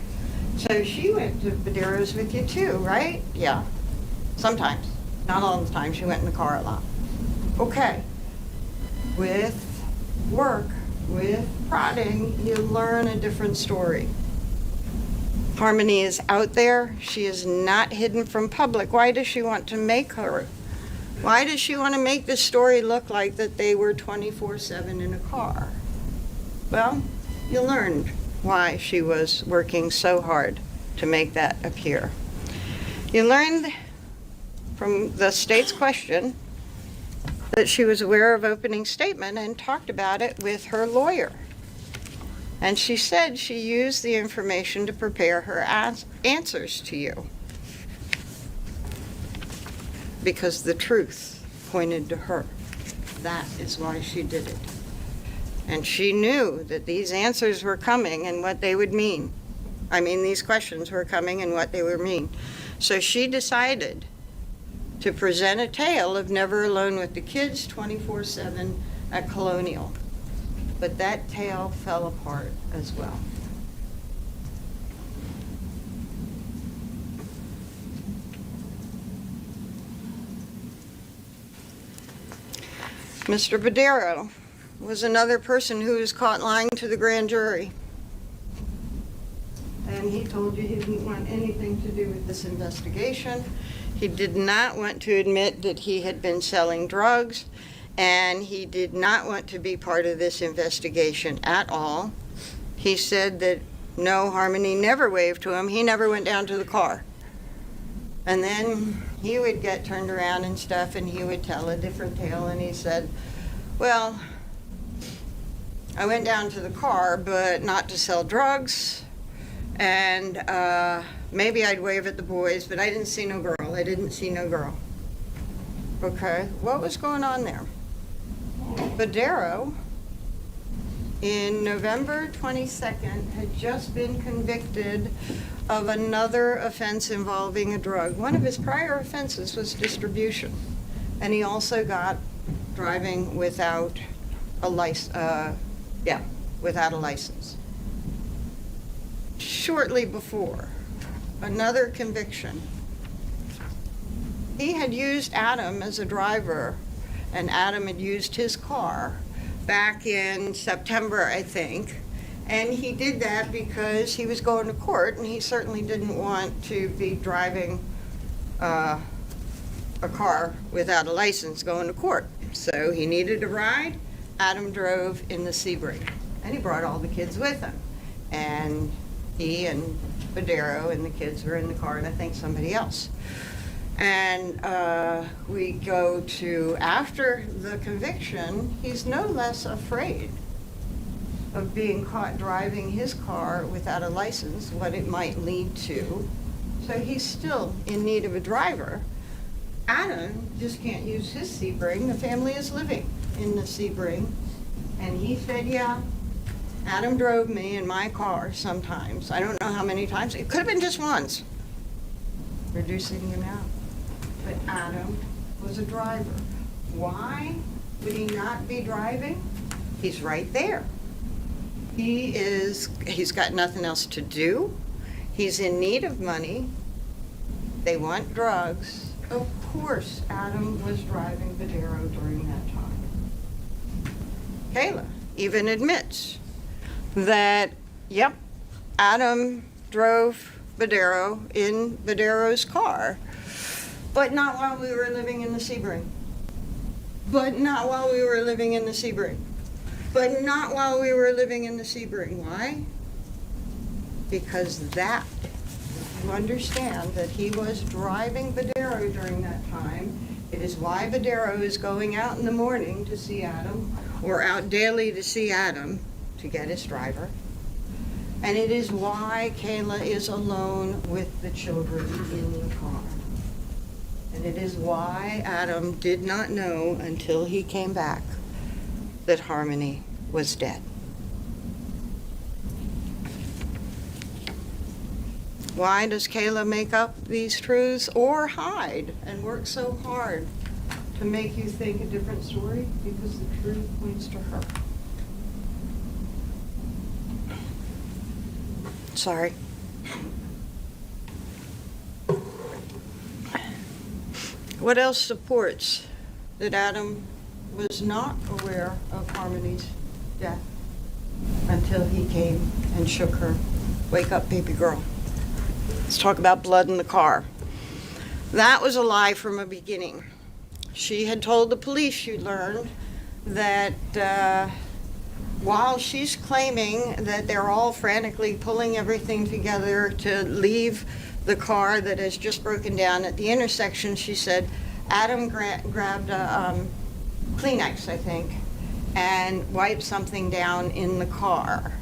So she went to Badero's with you too, right? Yeah. Sometimes. Not all the time. She went in the car a lot. Okay. With work, with prodding, you learn a different story. Harmony is out there. She is not hidden from public. Why does she want to make her? Why does she want to make this story look like that they were 24/7 in a car? Well, you learned why she was working so hard to make that appear. You learned from the state's question that she was aware of opening statement and talked about it with her lawyer. And she said she used the information to prepare her answers to you because the truth pointed to her. That is why she did it. And she knew that these answers were coming and what they would mean. These questions were coming and what they would mean. So she decided to present a tale of never alone with the kids 24/7 at Colonial. But that tale fell apart as well. Mr. Badero was another person who was caught lying to the grand jury. And he told you he didn't want anything to do with this investigation. He did not want to admit that he had been selling drugs, and he did not want to be part of this investigation at all. He said that no, Harmony never waved to him. He never went down to the car. And then he would get turned around and stuff, and he would tell a different tale, and he said, well, I went down to the car, but not to sell drugs, and maybe I'd wave at the boys, but I didn't see no girl. Okay, what was going on there? Badero, in November 22nd, had just been convicted of another offense involving a drug. One of his prior offenses was distribution, and he also got driving without a license. Without a license. Shortly before, another conviction. He had used Adam as a driver, and Adam had used his car back in September, I think. And he did that because he was going to court, and he certainly didn't want to be driving a car without a license going to court. So he needed a ride. Adam drove in the Sebring, and he brought all the kids with him. And he and Badero and the kids were in the car, and I think somebody else. And we go to, after the conviction, he's no less afraid of being caught driving his car without a license, what it might lead to. So he's still in need of a driver. Adam just can't use his Sebring. The family is living in the Sebring. And he said, yeah, Adam drove me in my car sometimes. I don't know how many times. It could have been just once. Reducing the amount. But Adam was a driver. Why would he not be driving? He's right there. He's got nothing else to do. He's in need of money. They want drugs. Of course, Adam was driving Badero during that time. Kayla even admits that, yep, Adam drove Badero in Badero's car, but not while we were living in the Sebring. But not while we were living in the Sebring. But not while we were living in the Sebring. Why? Because that, you understand that he was driving Badero during that time. It is why Badero is going out in the morning to see Adam, or out daily to see Adam, to get his driver. And it is why Kayla is alone with the children in the car. And it is why Adam did not know until he came back that Harmony was dead. Why does Kayla make up these truths or hide and work so hard to make you think a different story? Because the truth points to her. Sorry. What else supports that Adam was not aware of Harmony's death until he came and shook her? Wake up, baby girl. Let's talk about blood in the car. That was a lie from the beginning. She had told the police, she learned, that while she's claiming that they're all frantically pulling everything together to leave the car that has just broken down at the intersection, she said Adam grabbed a Kleenex, I think, and wiped something down in the car.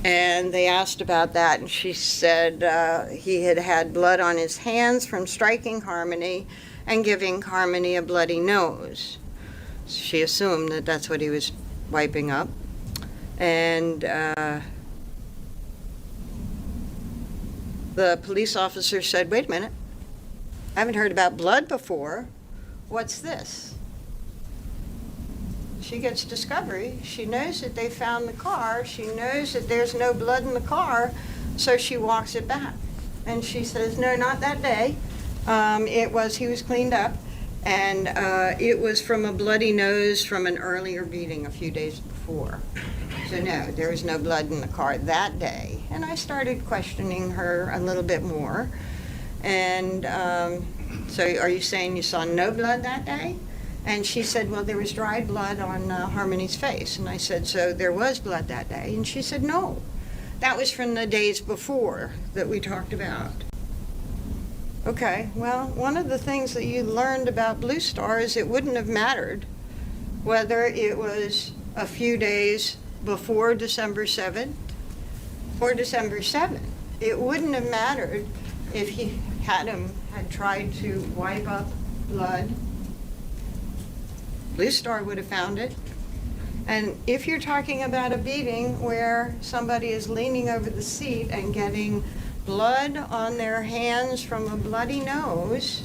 And they asked about that, and she said he had had blood on his hands from striking Harmony and giving Harmony a bloody nose. She assumed that that's what he was wiping up. And the police officer said, wait a minute, I haven't heard about blood before. What's this? She gets discovery. She knows that they found the car. She knows that there's no blood in the car, so she walks it back. And she says, no, not that day. He was cleaned up, and it was from a bloody nose from an earlier beating a few days before. So no, there was no blood in the car that day. And I started questioning her a little bit more. And so are you saying you saw no blood that day? And she said, well, there was dried blood on Harmony's face. And I said, so there was blood that day? And she said, no. That was from the days before that we talked about. Okay, well, one of the things that you learned about Blue Star is it wouldn't have mattered whether it was a few days before December 7th or December 7th. It wouldn't have mattered if Adam had tried to wipe up blood. Blue Star would have found it. And if you're talking about a beating where somebody is leaning over the seat and getting blood on their hands from a bloody nose,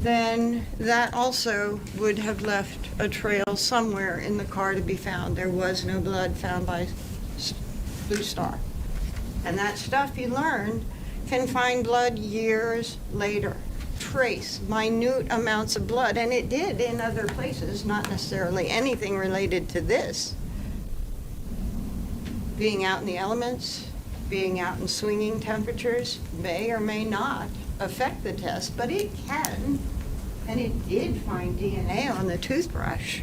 then that also would have left a trail somewhere in the car to be found. There was no blood found by Blue Star. And that stuff you learned can find blood years later. Trace minute amounts of blood, and it did in other places, not necessarily anything related to this. Being out in the elements, being out in swinging temperatures may or may not affect the test, but it can. and it did find DNA on the toothbrush.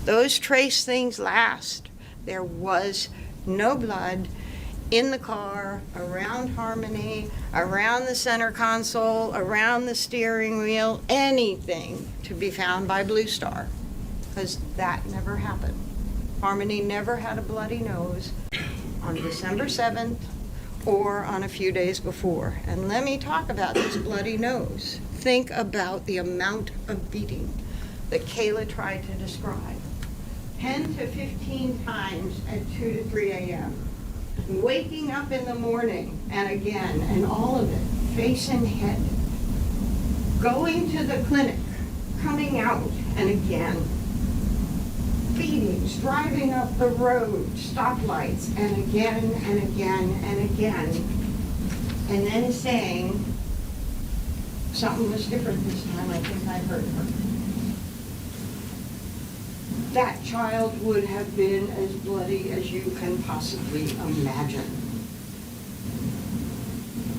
Those trace things last. There was no blood in the car, around Harmony, around the center console, around the steering wheel, anything to be found by Blue Star, because that never happened. Harmony never had a bloody nose on December 7th or on a few days before. And let me talk about this bloody nose. Think about the amount of beating that Kayla tried to describe. 10 to 15 times at 2 to 3 a.m. Waking up in the morning and again, and all of it, face and head. Going to the clinic, coming out, and again. Beatings, driving up the road, stoplights, and again, and again, and again. And then saying, something was different this time, I think I heard her. That child would have been as bloody as you can possibly imagine.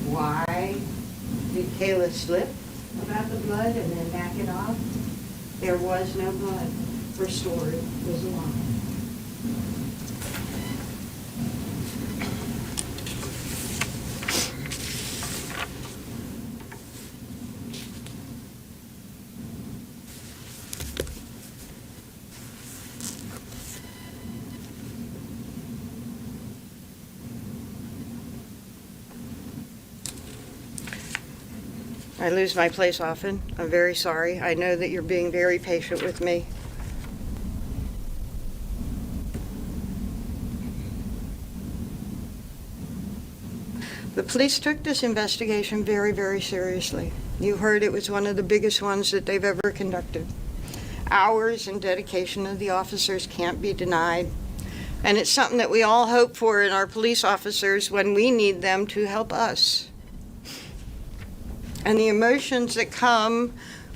Why did Kayla slip about the blood and then back it off? There was no blood. Her story was a lie. I lose my place often. I'm very sorry. I know that you're being very patient with me. The police took this investigation very, very seriously. You heard it was one of the biggest ones that they've ever conducted. Hours and dedication of the officers can't be denied. And it's something that we all hope for in our police officers when we need them to help us. And the emotions that come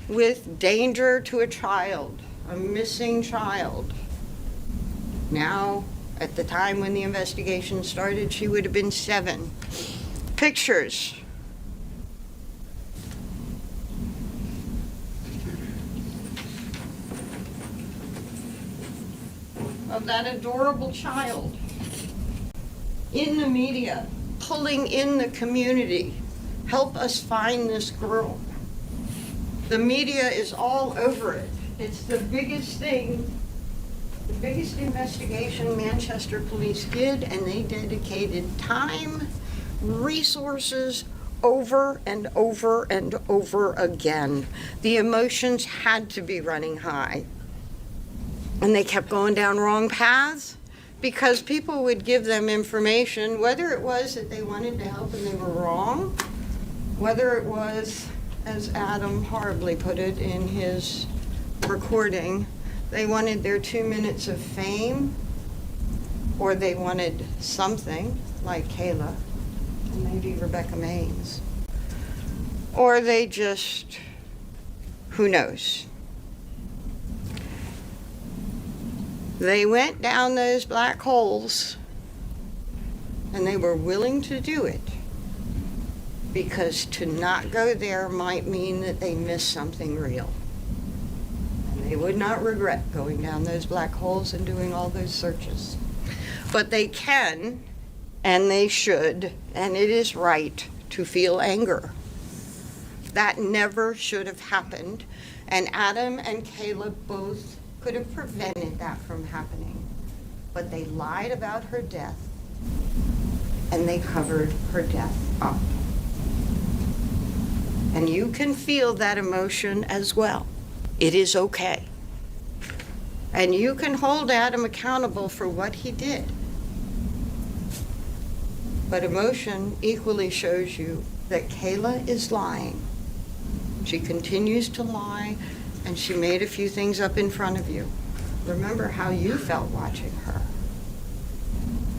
with danger to a child, a missing child. Now, at the time when the investigation started, she would have been 7. Pictures. Of that adorable child in the media, pulling in the community. Help us find this girl. The media is all over it. It's the biggest thing, the biggest investigation Manchester police did, and they dedicated time, resources, over and over and over again. The emotions had to be running high. And they kept going down wrong paths because people would give them information, whether it was that they wanted to help and they were wrong, whether it was, as Adam horribly put it in his recording, they wanted their 2 minutes of fame, or they wanted something like Kayla, and maybe Rebecca Maines, or they just, who knows. They went down those black holes, and they were willing to do it. Because to not go there might mean that they missed something real. And they would not regret going down those black holes and doing all those searches. But they can, and they should, and it is right to feel anger. That never should have happened. And Adam and Kayla both could have prevented that from happening. But they lied about her death, and they covered her death up. And you can feel that emotion as well. It is okay. And you can hold Adam accountable for what he did. But emotion equally shows you that Kayla is lying. She continues to lie, and she made a few things up in front of you. Remember how you felt watching her.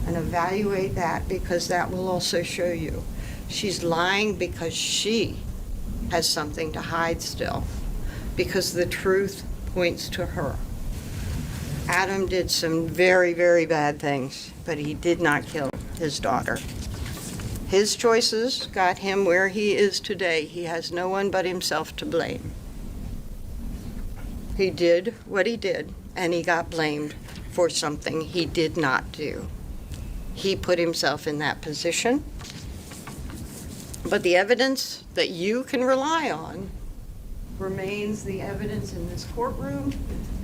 And evaluate that, because that will also show you. She's lying because she has something to hide still, because the truth points to her. Adam did some very, very bad things, but he did not kill his daughter. His choices got him where he is today. He has no one but himself to blame. He did what he did, and he got blamed for something he did not do. He put himself in that position. But the evidence that you can rely on remains the evidence in this courtroom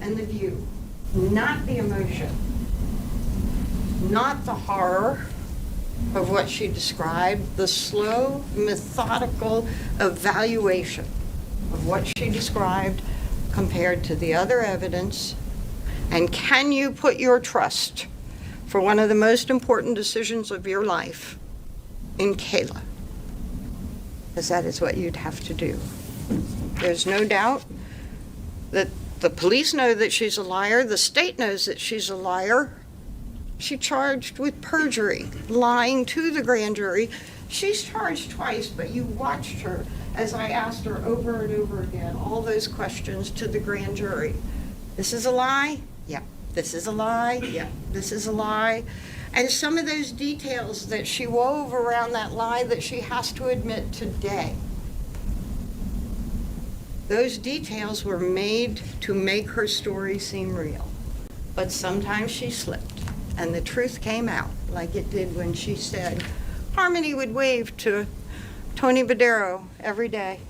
and the view, not the emotion, not the horror of what she described, the slow, methodical evaluation of what she described compared to the other evidence. And can you put your trust for one of the most important decisions of your life in Kayla? Because that is what you'd have to do. There's no doubt that the police know that she's a liar. The state knows that she's a liar. She's charged with perjury, lying to the grand jury. She's charged twice, but you watched her as I asked her over and over again all those questions to the grand jury. This is a lie? Yeah. This is a lie? Yeah. This is a lie. And some of those details that she wove around that lie that she has to admit today, those details were made to make her story seem real. But sometimes she slipped, and the truth came out, like it did when she said Harmony would wave to Tony Badero every day.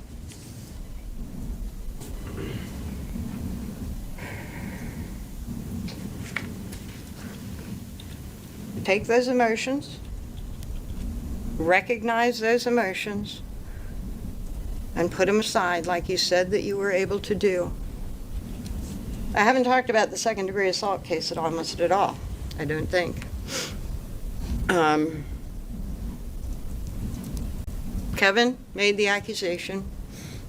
Take those emotions, recognize those emotions, and put them aside like you said that you were able to do. I haven't talked about the second-degree assault case almost at all, I don't think. Kevin made the accusation.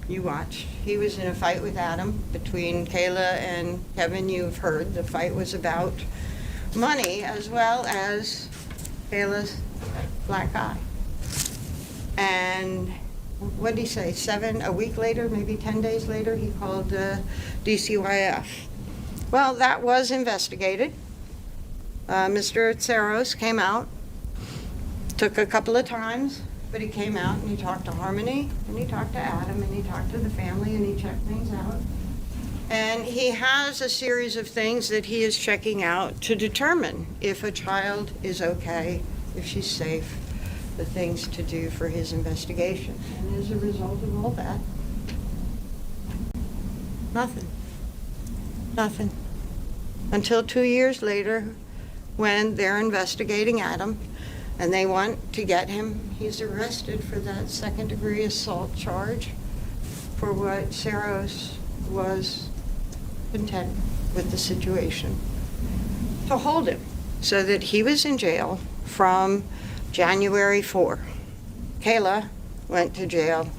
You watched. He was in a fight with Adam. Between Kayla and Kevin, you've heard the fight was about money as well as Kayla's black eye. And what did he say? A week later, maybe 10 days later, he called DCYF. Well, that was investigated. Mr. Tsaros came out. Took a couple of times, but he came out and he talked to Harmony, and he talked to Adam, and he talked to the family, and he checked things out. And he has a series of things that he is checking out to determine if a child is okay, if she's safe, the things to do for his investigation. And as a result of all that, nothing. Nothing. Until 2 years later, when they're investigating Adam, and they want to get him, he's arrested for that second-degree assault charge for what Saros was content with the situation, to hold him, so that he was in jail from January 4. Kayla went to jail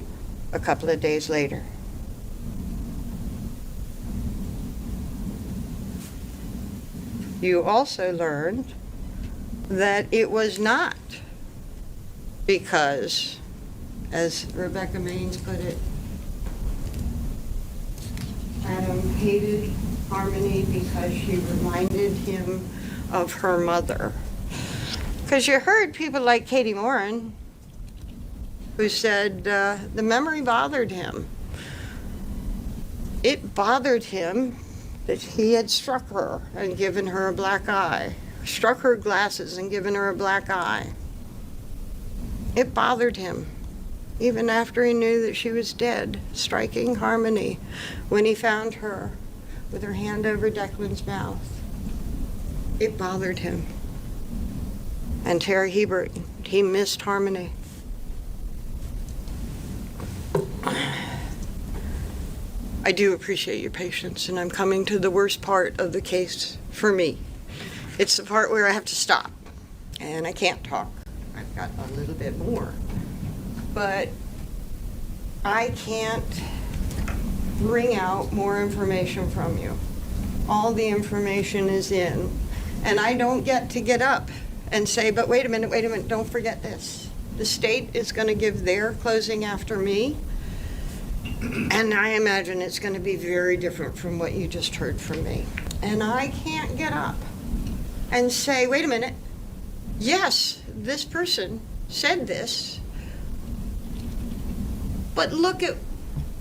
a couple of days later. You also learned that it was not because, as Rebecca Maines put it, Adam hated Harmony because she reminded him of her mother. Because you heard people like Katie Morin who said the memory bothered him. It bothered him that he had struck her and given her a black eye, struck her glasses and given her a black eye. It bothered him, even after he knew that she was dead, striking Harmony, when he found her with her hand over Declan's mouth. It bothered him. And Terry Hebert, he missed Harmony. I do appreciate your patience, and I'm coming to the worst part of the case for me. It's the part where I have to stop, and I can't talk. I've got a little bit more. But I can't wring out more information from you. All the information is in, and I don't get up and say, but wait a minute, don't forget this. The state is going to give their closing after me, and I imagine it's going to be very different from what you just heard from me. And I can't get up and say, wait a minute, yes, this person said this, but look at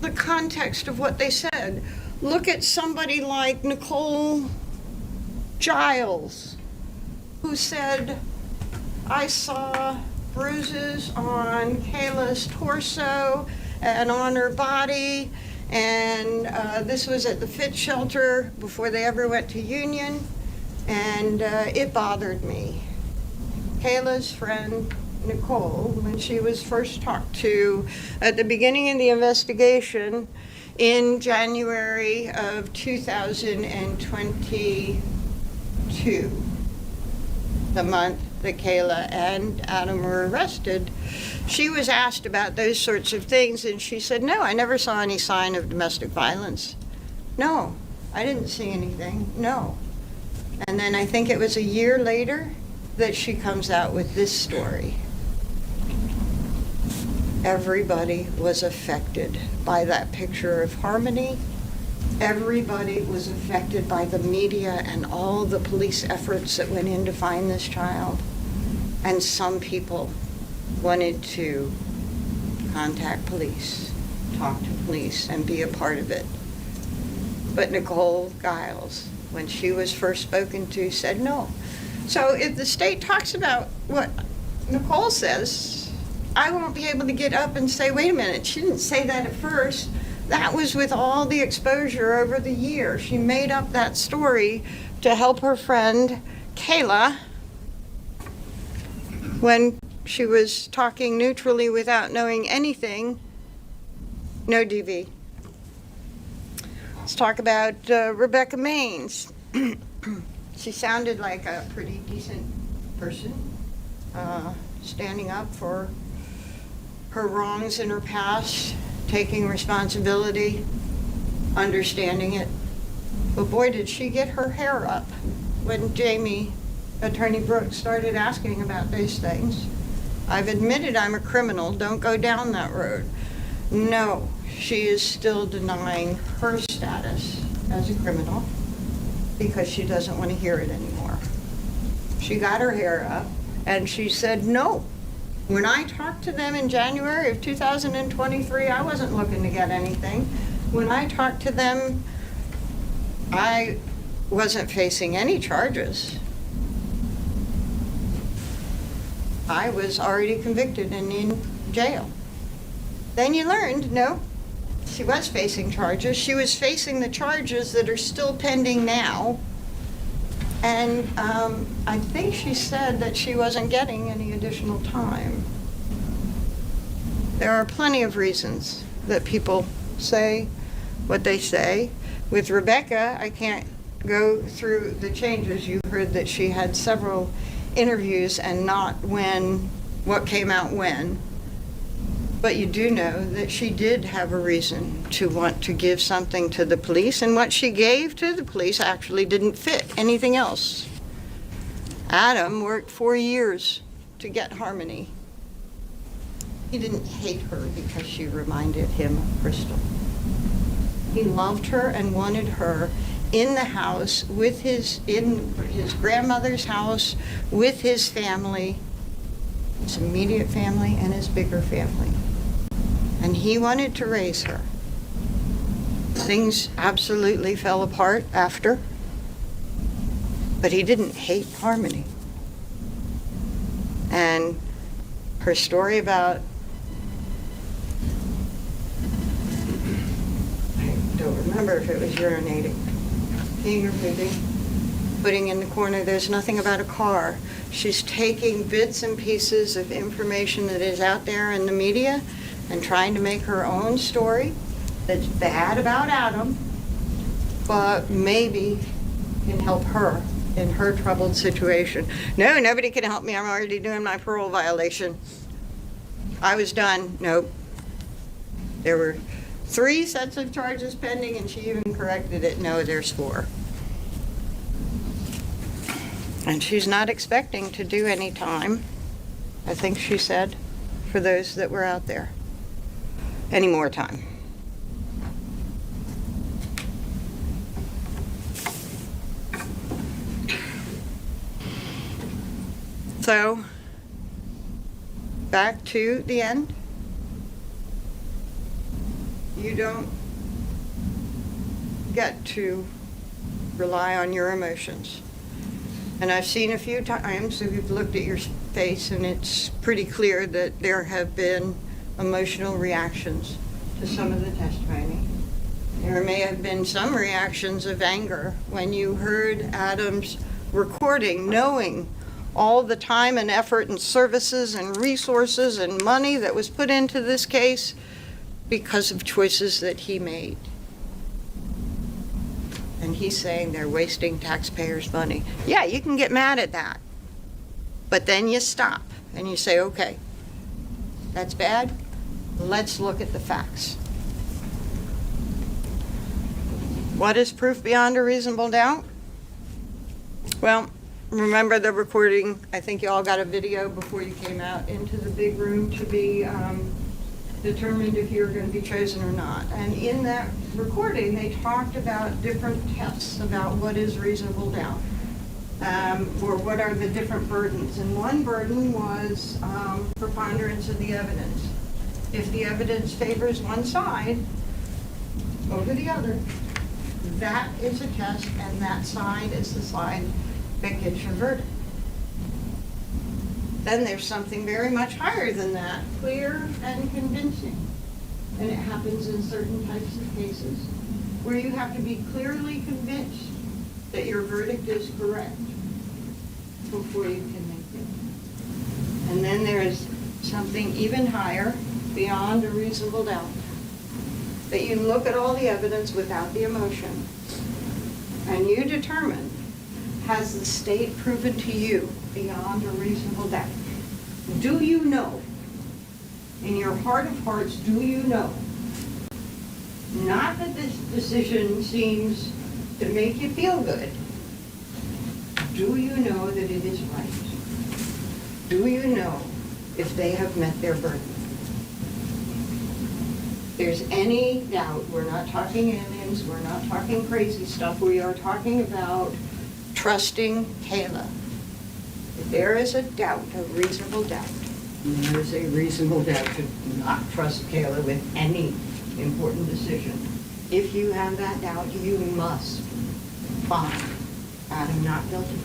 the context of what they said. Look at somebody like Nicole Giles, who said, I saw bruises on Kayla's torso and on her body, and this was at the Fit Shelter before they ever went to Union, and it bothered me. Kayla's friend Nicole, when she was first talked to at the beginning of the investigation in January of 2022, the month that Kayla and Adam were arrested, she was asked about those sorts of things, and she said, no, I never saw any sign of domestic violence. No, I didn't see anything, no. And then I think it was a year later that she comes out with this story. Everybody was affected by that picture of Harmony. Everybody was affected by the media and all the police efforts that went in to find this child. And some people wanted to contact police, talk to police, and be a part of it. But Nicole Giles, when she was first spoken to, said no. So if the state talks about what Nicole says, I won't be able to get up and say, wait a minute, she didn't say that at first. That was with all the exposure over the year. She made up that story to help her friend Kayla when she was talking neutrally without knowing anything. No DV. Let's talk about Rebecca Maines. She sounded like a pretty decent person, standing up for her wrongs in her past, taking responsibility, understanding it. But boy, did she get her hair up when Jamie, Attorney Brooks, started asking about those things. I've admitted I'm a criminal, don't go down that road. No, she is still denying her status as a criminal because she doesn't want to hear it anymore. She got her hair up and she said no. When I talked to them in January of 2023, I wasn't looking to get anything. When I talked to them, I wasn't facing any charges. I was already convicted and in jail. Then you learned, no, she was facing charges. She was facing the charges that are still pending now. And I think she said that she wasn't getting any additional time. There are plenty of reasons that people say what they say. With Rebecca, I can't go through the changes. You heard that she had several interviews and not what came out when. But you do know that she did have a reason to want to give something to the police, and what she gave to the police actually didn't fit anything else. Adam worked 4 years to get Harmony. He didn't hate her because she reminded him of Crystal. He loved her and wanted her in the house with in his grandmother's house with his family, his immediate family and his bigger family. And he wanted to raise her. Things absolutely fell apart after, but he didn't hate Harmony. And her story about, I don't remember if it was urinating, peeing or pooping, putting in the corner, there's nothing about a car. She's taking bits and pieces of information that is out there in the media and trying to make her own story that's bad about Adam, but maybe can help her in her troubled situation. No, nobody can help me. I'm already doing my parole violation. I was done. Nope. There were 3 sets of charges pending, and she even corrected it. No, there's 4. And she's not expecting to do any time, I think she said, for those that were out there. Any more time. So, back to the end. get to rely on your emotions. And I've seen a few times, if you've looked at your face, and it's pretty clear that there have been emotional reactions to some of the testimony. There may have been some reactions of anger when you heard Adam's recording, knowing all the time and effort and services and resources and money that was put into this case because of choices that he made. And he's saying they're wasting taxpayers' money. Yeah, you can get mad at that. But then you stop and you say, okay, that's bad. Let's look at the facts. What is proof beyond a reasonable doubt? Well, remember the recording. I think you all got a video before you came out into the big room to be determined if you were going to be chosen or not. And in that recording, they talked about different tests about what is reasonable doubt, or what are the different burdens. And one burden was preponderance of the evidence. If the evidence favors one side over the other, that is a test, and that side is the side that gets your verdict. Then there's something very much higher than that, clear and convincing. And it happens in certain types of cases where you have to be clearly convinced that your verdict is correct before you can make it. And then there is something even higher, beyond a reasonable doubt, that you look at all the evidence without the emotion, and you determine, has the state proven to you beyond a reasonable doubt? Do you know, in your heart of hearts, do you know, not that this decision seems to make you feel good, do you know that it is right? Do you know if they have met their burden? If there's any doubt, we're not talking aliens, we're not talking crazy stuff, we are talking about trusting Kayla. If there is a doubt, a reasonable doubt, and there is a reasonable doubt to not trust Kayla with any important decision, if you have that doubt, you must find Adam not guilty.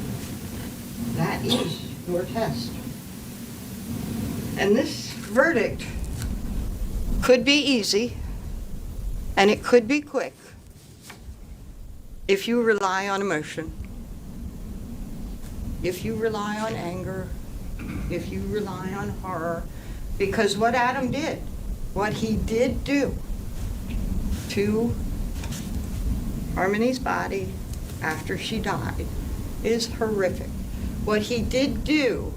That is your test. And this verdict could be easy, and it could be quick if you rely on emotion, if you rely on anger, if you rely on horror. Because what Adam did, what he did do to Harmony's body after she died is horrific. What he did do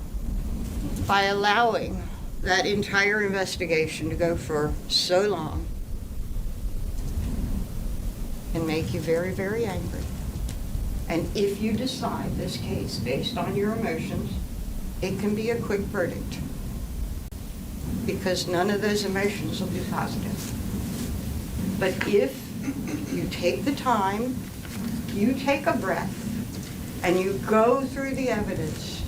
by allowing that entire investigation to go for so long can make you very, very angry. And if you decide this case based on your emotions, it can be a quick verdict, because none of those emotions will be positive. But if you take the time, you take a breath, and you go through the evidence,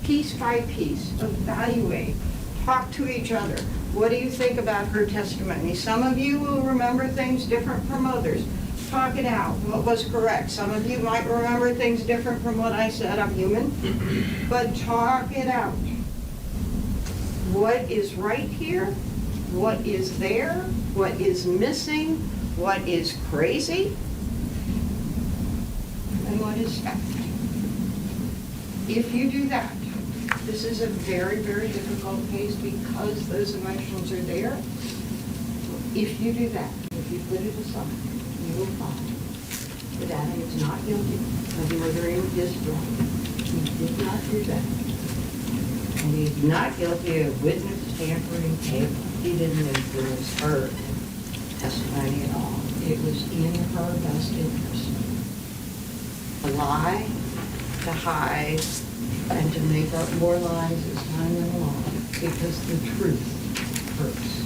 piece by piece, evaluate, talk to each other. What do you think about her testimony? Some of you will remember things different from others. Talk it out. What was correct? Some of you might remember things different from what I said. I'm human. But talk it out. What is right here? What is there? What is missing? What is crazy? And what is fact? If you do that, this is a very, very difficult case because those emotions are there. If you do that, if you put it aside, you will find that Adam is not guilty of murdering his brother. He did not do that. And he's not guilty of witness tampering Kayla. He didn't influence her testimony at all. It was in her best interest to lie, to hide, and to make up more lies as time went along, because the truth hurts.